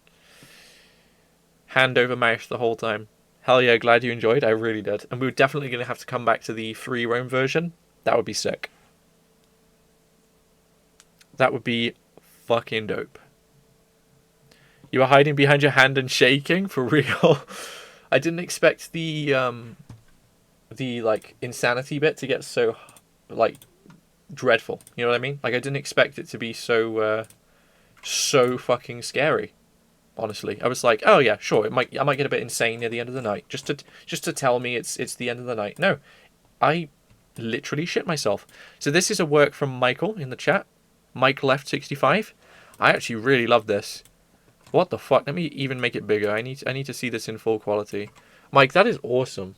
hand over mouth the whole time. Hell yeah, glad you enjoyed. I really did. And we were definitely going to have to come back to the free roam version. That would be sick. That would be fucking dope. You were hiding behind your hand and shaking for real. I didn't expect the like insanity bit to get so like dreadful. You know what I mean? Like, I didn't expect it to be so so fucking scary. Honestly, I was like, oh yeah, sure, I might get a bit insane near the end of the night, just to tell me it's the end of the night. No, I literally shit myself. So this is a work from Michael in the chat. Mike left 65. I actually really love this. What the fuck? Let me even make it bigger. I need to see this in full quality. Mike, that is awesome.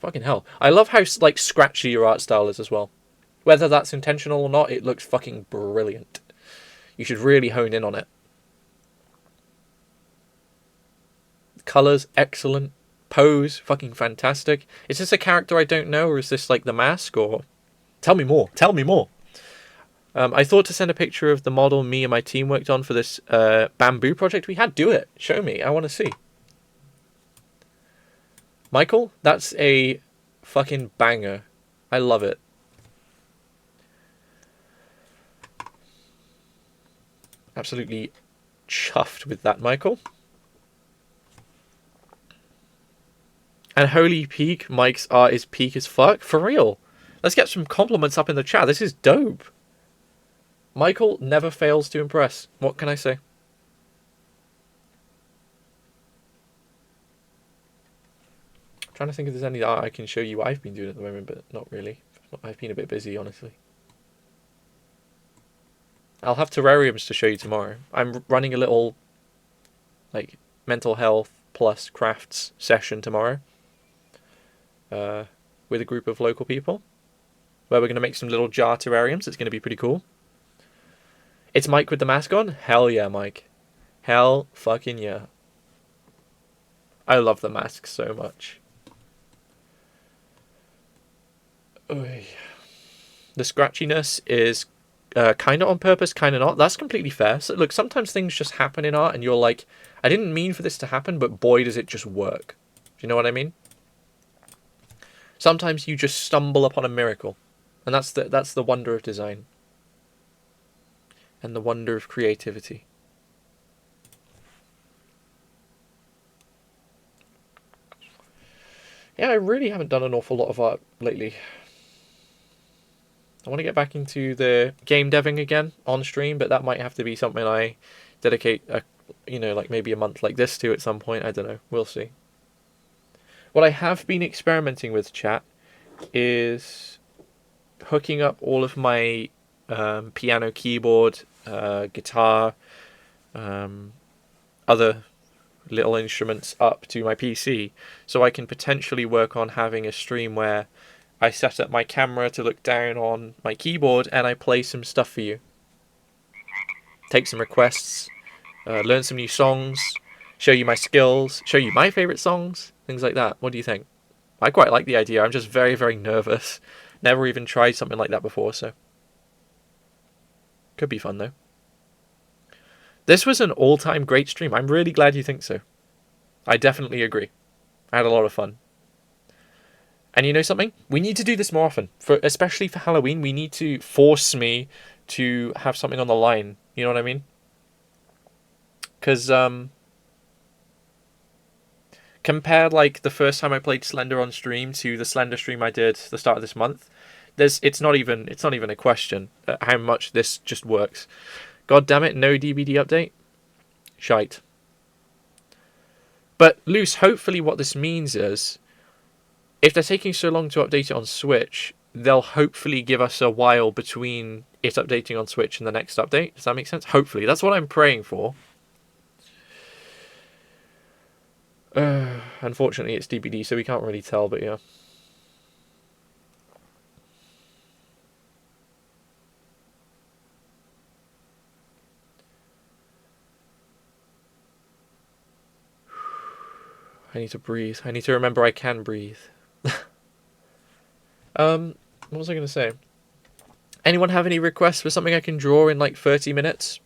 Fucking hell. I love how like scratchy your art style is as well. Whether that's intentional or not, it looks fucking brilliant. You should really hone in on it. Colors, excellent. Pose, fucking fantastic. Is this a character I don't know, or is this like the mask, or... Tell me more. Tell me more. I thought to send a picture of the model me and my team worked on for this bamboo project we had. Do it. Show me. I want to see. Michael, that's a fucking banger. I love it. Absolutely chuffed with that, Michael. And holy peak, Mike's art is peak as fuck. For real. Let's get some compliments up in the chat. This is dope. Michael never fails to impress. What can I say? I'm trying to think if there's any art I can show you I've been doing at the moment, but not really. I've been a bit busy, honestly. I'll have terrariums to show you tomorrow. I'm running a little, like, mental health plus crafts session tomorrow. With a group of local people. Where we're going to make some little jar terrariums. It's going to be pretty cool. It's Mike with the mask on? Hell yeah, Mike. Hell fucking yeah. I love the mask so much. Oy. The scratchiness is kind of on purpose, kind of not. That's completely fair. So, look, sometimes things just happen in art and you're like, I didn't mean for this to happen, but boy, does it just work. Do you know what I mean? Sometimes you just stumble upon a miracle. And that's the wonder of design. And the wonder of creativity. Yeah, I really haven't done an awful lot of art lately. I want to get back into the game deving again on stream, but that might have to be something I dedicate, like maybe a month like this to at some point. I don't know. We'll see. What I have been experimenting with, chat, is hooking up all of my piano, keyboard, guitar, other little instruments up to my PC, so I can potentially work on having a stream where I set up my camera to look down on my keyboard and I play some stuff for you. Take some requests, learn some new songs, show you my skills, show you my favourite songs, things like that. What do you think? I quite like the idea. I'm just very, very nervous. Never even tried something like that before, so could be fun though. This was an all-time great stream. I'm really glad you think so. I definitely agree. I had a lot of fun. And you know something? We need to do this more often. Especially for Halloween, we need to force me to have something on the line. You know what I mean? Because, compared like the first time I played Slender on stream to the Slender stream I did the start of this month, it's not even a question how much this just works. God damn it, no DVD update? Shite. But Luce, hopefully what this means is, if they're taking so long to update it on Switch, they'll hopefully give us a while between it updating on Switch and the next update. Does that make sense? Hopefully. That's what I'm praying for. Unfortunately, it's DVD, so we can't really tell, but yeah. I need to breathe. I need to remember I can breathe. What was I going to say? Anyone have any requests for something I can draw in like 30 minutes?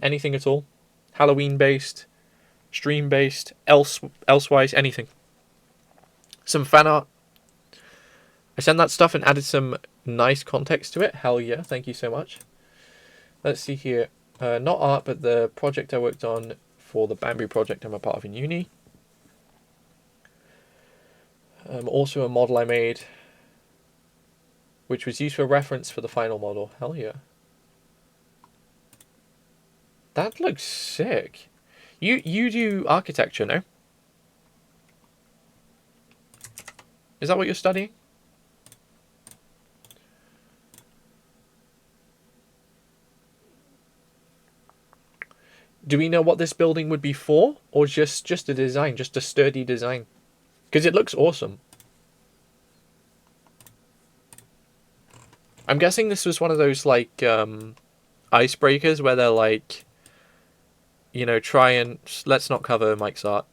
Anything at all? Halloween-based, stream-based, elsewise, anything. Some fan art. I sent that stuff and added some nice context to it. Hell yeah, thank you so much. Let's see here. Not art, but the project I worked on for the Bamboo project I'm a part of in uni. Also a model I made, which was used for reference for the final model. Hell yeah. That looks sick. You do architecture, no? Is that what you're studying? Do we know what this building would be for? Or just a design, just a sturdy design? Because it looks awesome. I'm guessing this was one of those, like, icebreakers where they're like, you know, try and... Let's not cover Mike's art.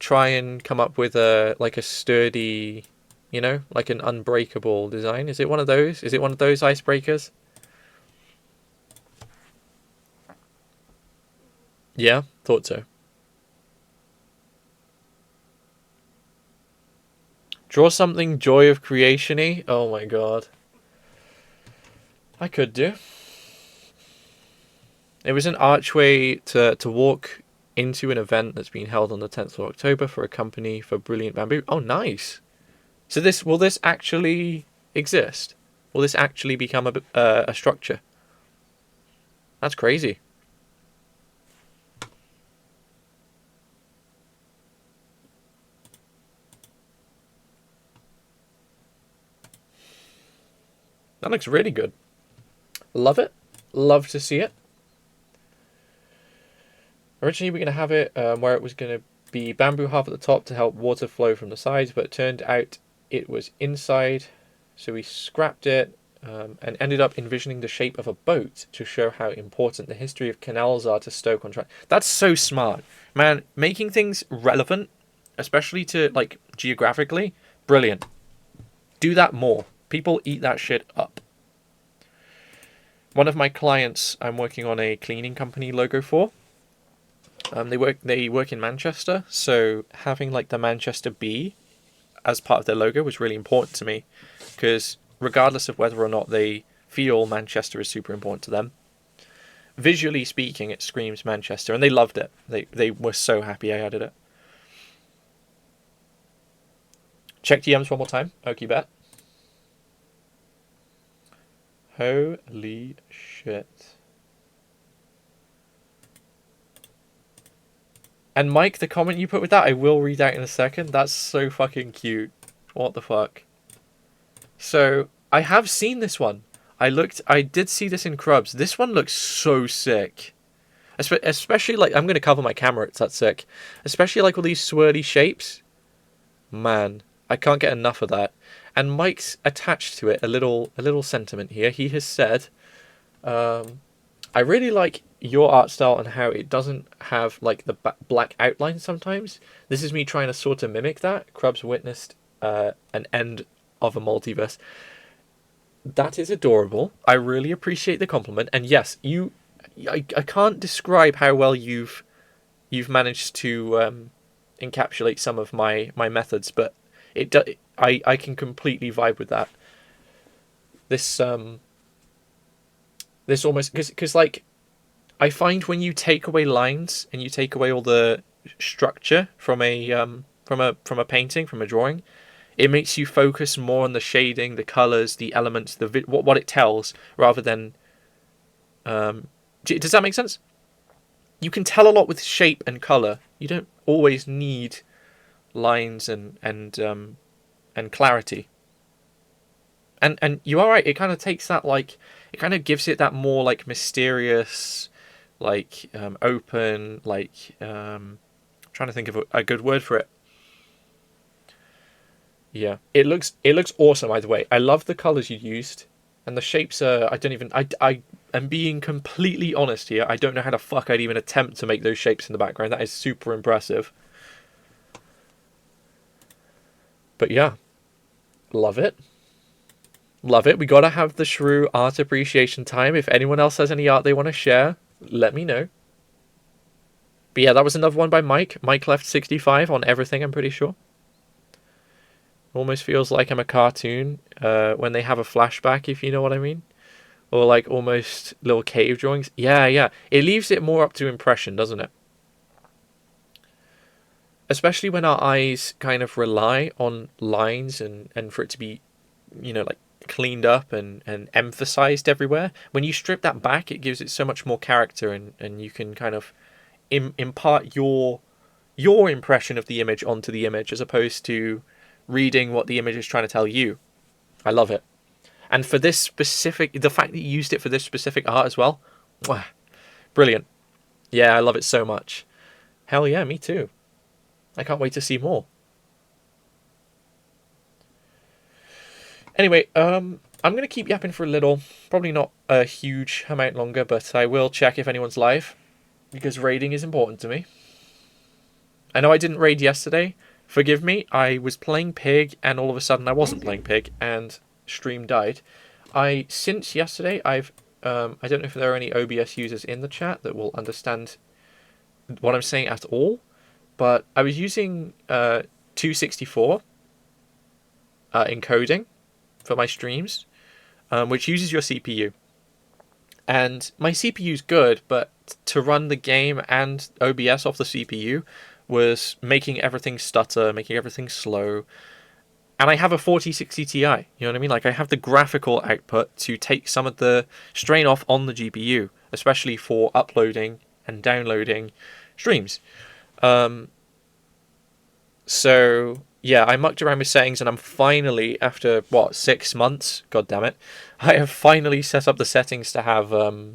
Try and come up with a sturdy, you know, like an unbreakable design. Is it one of those? Is it one of those icebreakers? Yeah, thought so. Draw something joy of creation-y. Oh my god. I could do. It was an archway to walk into an event that's been held on the 10th of October for a company for brilliant bamboo. Oh, nice. So will this actually exist? Will this actually become a structure? That's crazy. That looks really good. Love it. Love to see it. Originally, we were going to have it where it was going to be bamboo half at the top to help water flow from the sides, but it turned out it was inside, so we scrapped it and ended up envisioning the shape of a boat to show how important the history of canals are to Stoke-on-Trent. That's so smart. Man, making things relevant, especially to, like, geographically, brilliant. Do that more. People eat that shit up. One of my clients I'm working on a cleaning company logo for, they work in Manchester, so having like the Manchester Bee as part of their logo was really important to me, because regardless of whether or not they feel Manchester is super important to them, visually speaking, it screams Manchester, and they loved it. They were so happy I added it. Check DMs one more time. Okay, bet. Holy shit. And Mike, the comment you put with that, I will read out in a second. That's so fucking cute. What the fuck? So, I have seen this one. I did see this in Crubs. This one looks so sick. Especially, like, I'm going to cover my camera, it's that sick. Especially, like, all these swirly shapes. Man, I can't get enough of that. And Mike's attached to it a little sentiment here. He has said, I really like your art style and how it doesn't have like the black outline sometimes. This is me trying to sort of mimic that. Crubs witnessed an end of a multiverse. That is adorable. I really appreciate the compliment. And yes, I can't describe how well you've managed to encapsulate some of my methods, but I can completely vibe with that. This almost, because like, I find when you take away lines and you take away all the structure from a painting, from a drawing, it makes you focus more on the shading, the colors, the elements, what it tells, rather than. Does that make sense? You can tell a lot with shape and color. You don't always need lines and clarity. And you are right. It kind of takes that, like, it kind of gives it that more like mysterious, like open, like trying to think of a good word for it. Yeah, it looks awesome either way. I love the colors you used, and the shapes are. I am being completely honest here. I don't know how the fuck I'd even attempt to make those shapes in the background. That is super impressive. But yeah, love it. Love it. We gotta have the Shrew art appreciation time. If anyone else has any art they want to share, let me know. But yeah, that was another one by Mike. Mike left 65 on everything, I'm pretty sure. Almost feels like I'm a cartoon when they have a flashback, if you know what I mean. Or like almost little cave drawings. Yeah. It leaves it more up to impression, doesn't it? Especially when our eyes kind of rely on lines and for it to be, like, cleaned up and emphasized everywhere. When you strip that back, it gives it so much more character, and you can kind of impart your impression of the image onto the image, as opposed to reading what the image is trying to tell you. I love it. And for this specific, the fact that you used it for this specific art as well, brilliant. Yeah, I love it so much. Hell yeah, me too. I can't wait to see more. Anyway, I'm going to keep yapping for a little. Probably not a huge amount longer, but I will check if anyone's live, because raiding is important to me. I know I didn't raid yesterday. Forgive me. I was playing Pig, and all of a sudden I wasn't playing Pig, and stream died. Since yesterday, I don't know if there are any OBS users in the chat that will understand what I'm saying at all, but I was using 264, encoding for my streams, which uses your CPU. And my CPU's good, but to run the game and OBS off the CPU was making everything stutter, making everything slow. And I have a 4060 Ti, you know what I mean? Like, I have the graphical output to take some of the strain off on the GPU, especially for uploading and downloading streams. So, yeah, I mucked around with settings, and I'm finally, after, 6 months, god damn it, I have finally set up the settings to have the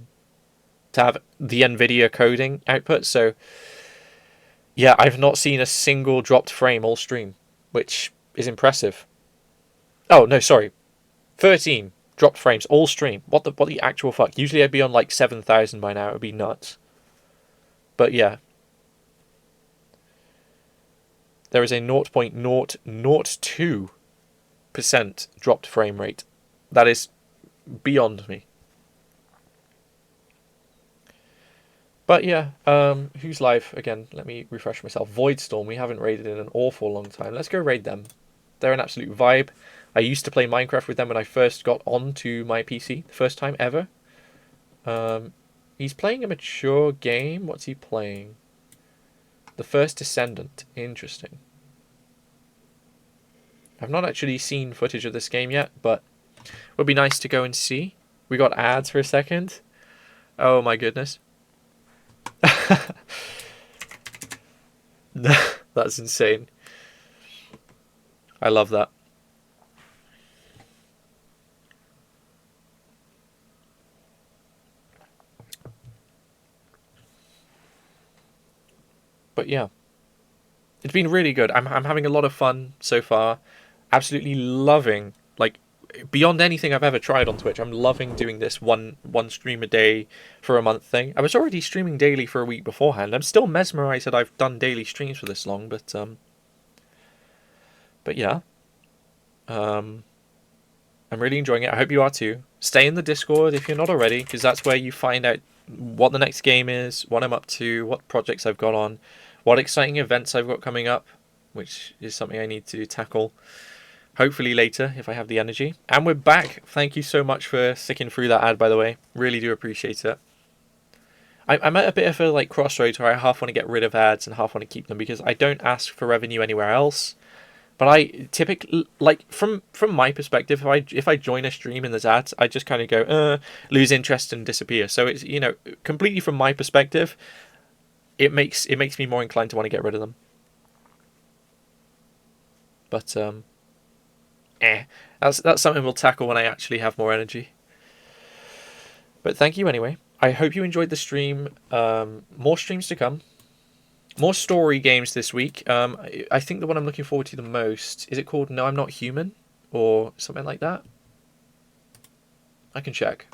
NVIDIA coding output. So, yeah, I've not seen a single dropped frame all stream, which is impressive. Oh, no, sorry. 13 dropped frames all stream. What the actual fuck? Usually I'd be on like 7,000 by now. It would be nuts. But yeah. There is a 0.002% dropped frame rate. That is beyond me. But yeah, who's live? Again, let me refresh myself. Voidstorm, we haven't raided in an awful long time. Let's go raid them. They're an absolute vibe. I used to play Minecraft with them when I first got onto my PC. The first time ever. He's playing a mature game. What's he playing? The First Descendant. Interesting. I've not actually seen footage of this game yet, but it would be nice to go and see. We got ads for a second. Oh my goodness. That's insane. I love that. But yeah, it's been really good. I'm having a lot of fun so far. Absolutely loving, like, beyond anything I've ever tried on Twitch. I'm loving doing this one stream a day for a month thing. I was already streaming daily for a week beforehand. I'm still mesmerized that I've done daily streams for this long, but yeah. I'm really enjoying it. I hope you are too. Stay in the Discord if you're not already, because that's where you find out what the next game is, what I'm up to, what projects I've got on, what exciting events I've got coming up, which is something I need to tackle hopefully later if I have the energy. And we're back. Thank you so much for sticking through that ad, by the way. Really do appreciate it. I'm at a bit of a like crossroads where I half want to get rid of ads and half want to keep them, because I don't ask for revenue anywhere else. But I typically, like, from my perspective, if I join a stream and there's ads, I just kind of go, lose interest and disappear. So it's, you know, completely from my perspective, it makes me more inclined to want to get rid of them. But that's something we'll tackle when I actually have more energy. But thank you anyway. I hope you enjoyed the stream. More streams to come. More story games this week. I think the one I'm looking forward to the most, is it called No, I'm Not Human? Or something like that? I can check.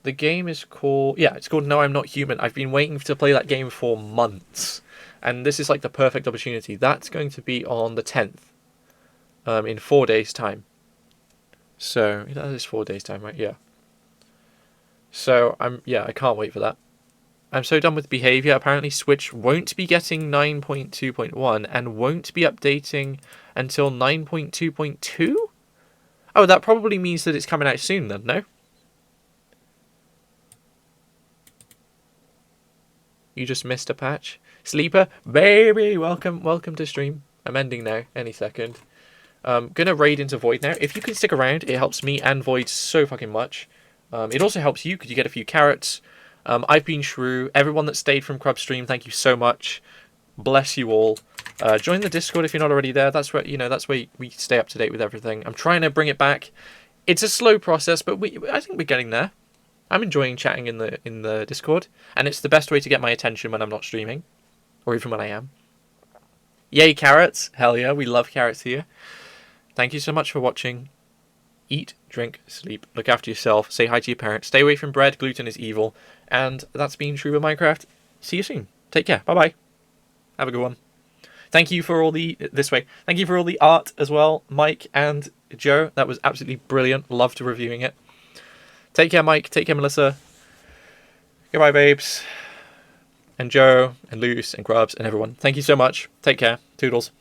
The game is called... Yeah, it's called No, I'm Not Human. I've been waiting to play that game for months. And this is like the perfect opportunity. That's going to be on the 10th. In 4 days' time. So, that is 4 days' time, right? Yeah. So, I can't wait for that. I'm so done with behavior. Apparently Switch won't be getting 9.2.1 and won't be updating until 9.2.2? Oh, that probably means that it's coming out soon then, no? You just missed a patch. Sleeper, baby, welcome to stream. I'm ending now, any second. Gonna raid into Void now. If you can stick around, it helps me and Void so fucking much. It also helps you because you get a few carrots. I've been Shrew. Everyone that stayed from Crub Stream, thank you so much. Bless you all. Join the Discord if you're not already there. That's where we stay up to date with everything. I'm trying to bring it back. It's a slow process, but I think we're getting there. I'm enjoying chatting in the Discord, and it's the best way to get my attention when I'm not streaming, or even when I am. Yay, carrots! Hell yeah, we love carrots here. Thank you so much for watching. Eat, drink, sleep, look after yourself, say hi to your parents, stay away from bread, gluten is evil, and that's been Shrew with Minecraft. See you soon. Take care. Bye-bye. Have a good one. Thank you for all the... Thank you for all the art as well, Mike and Joe. That was absolutely brilliant. Loved reviewing it. Take care, Mike. Take care, Melissa. Goodbye, babes. And Joe, and Luce, and Grubs, and everyone. Thank you so much. Take care. Toodles.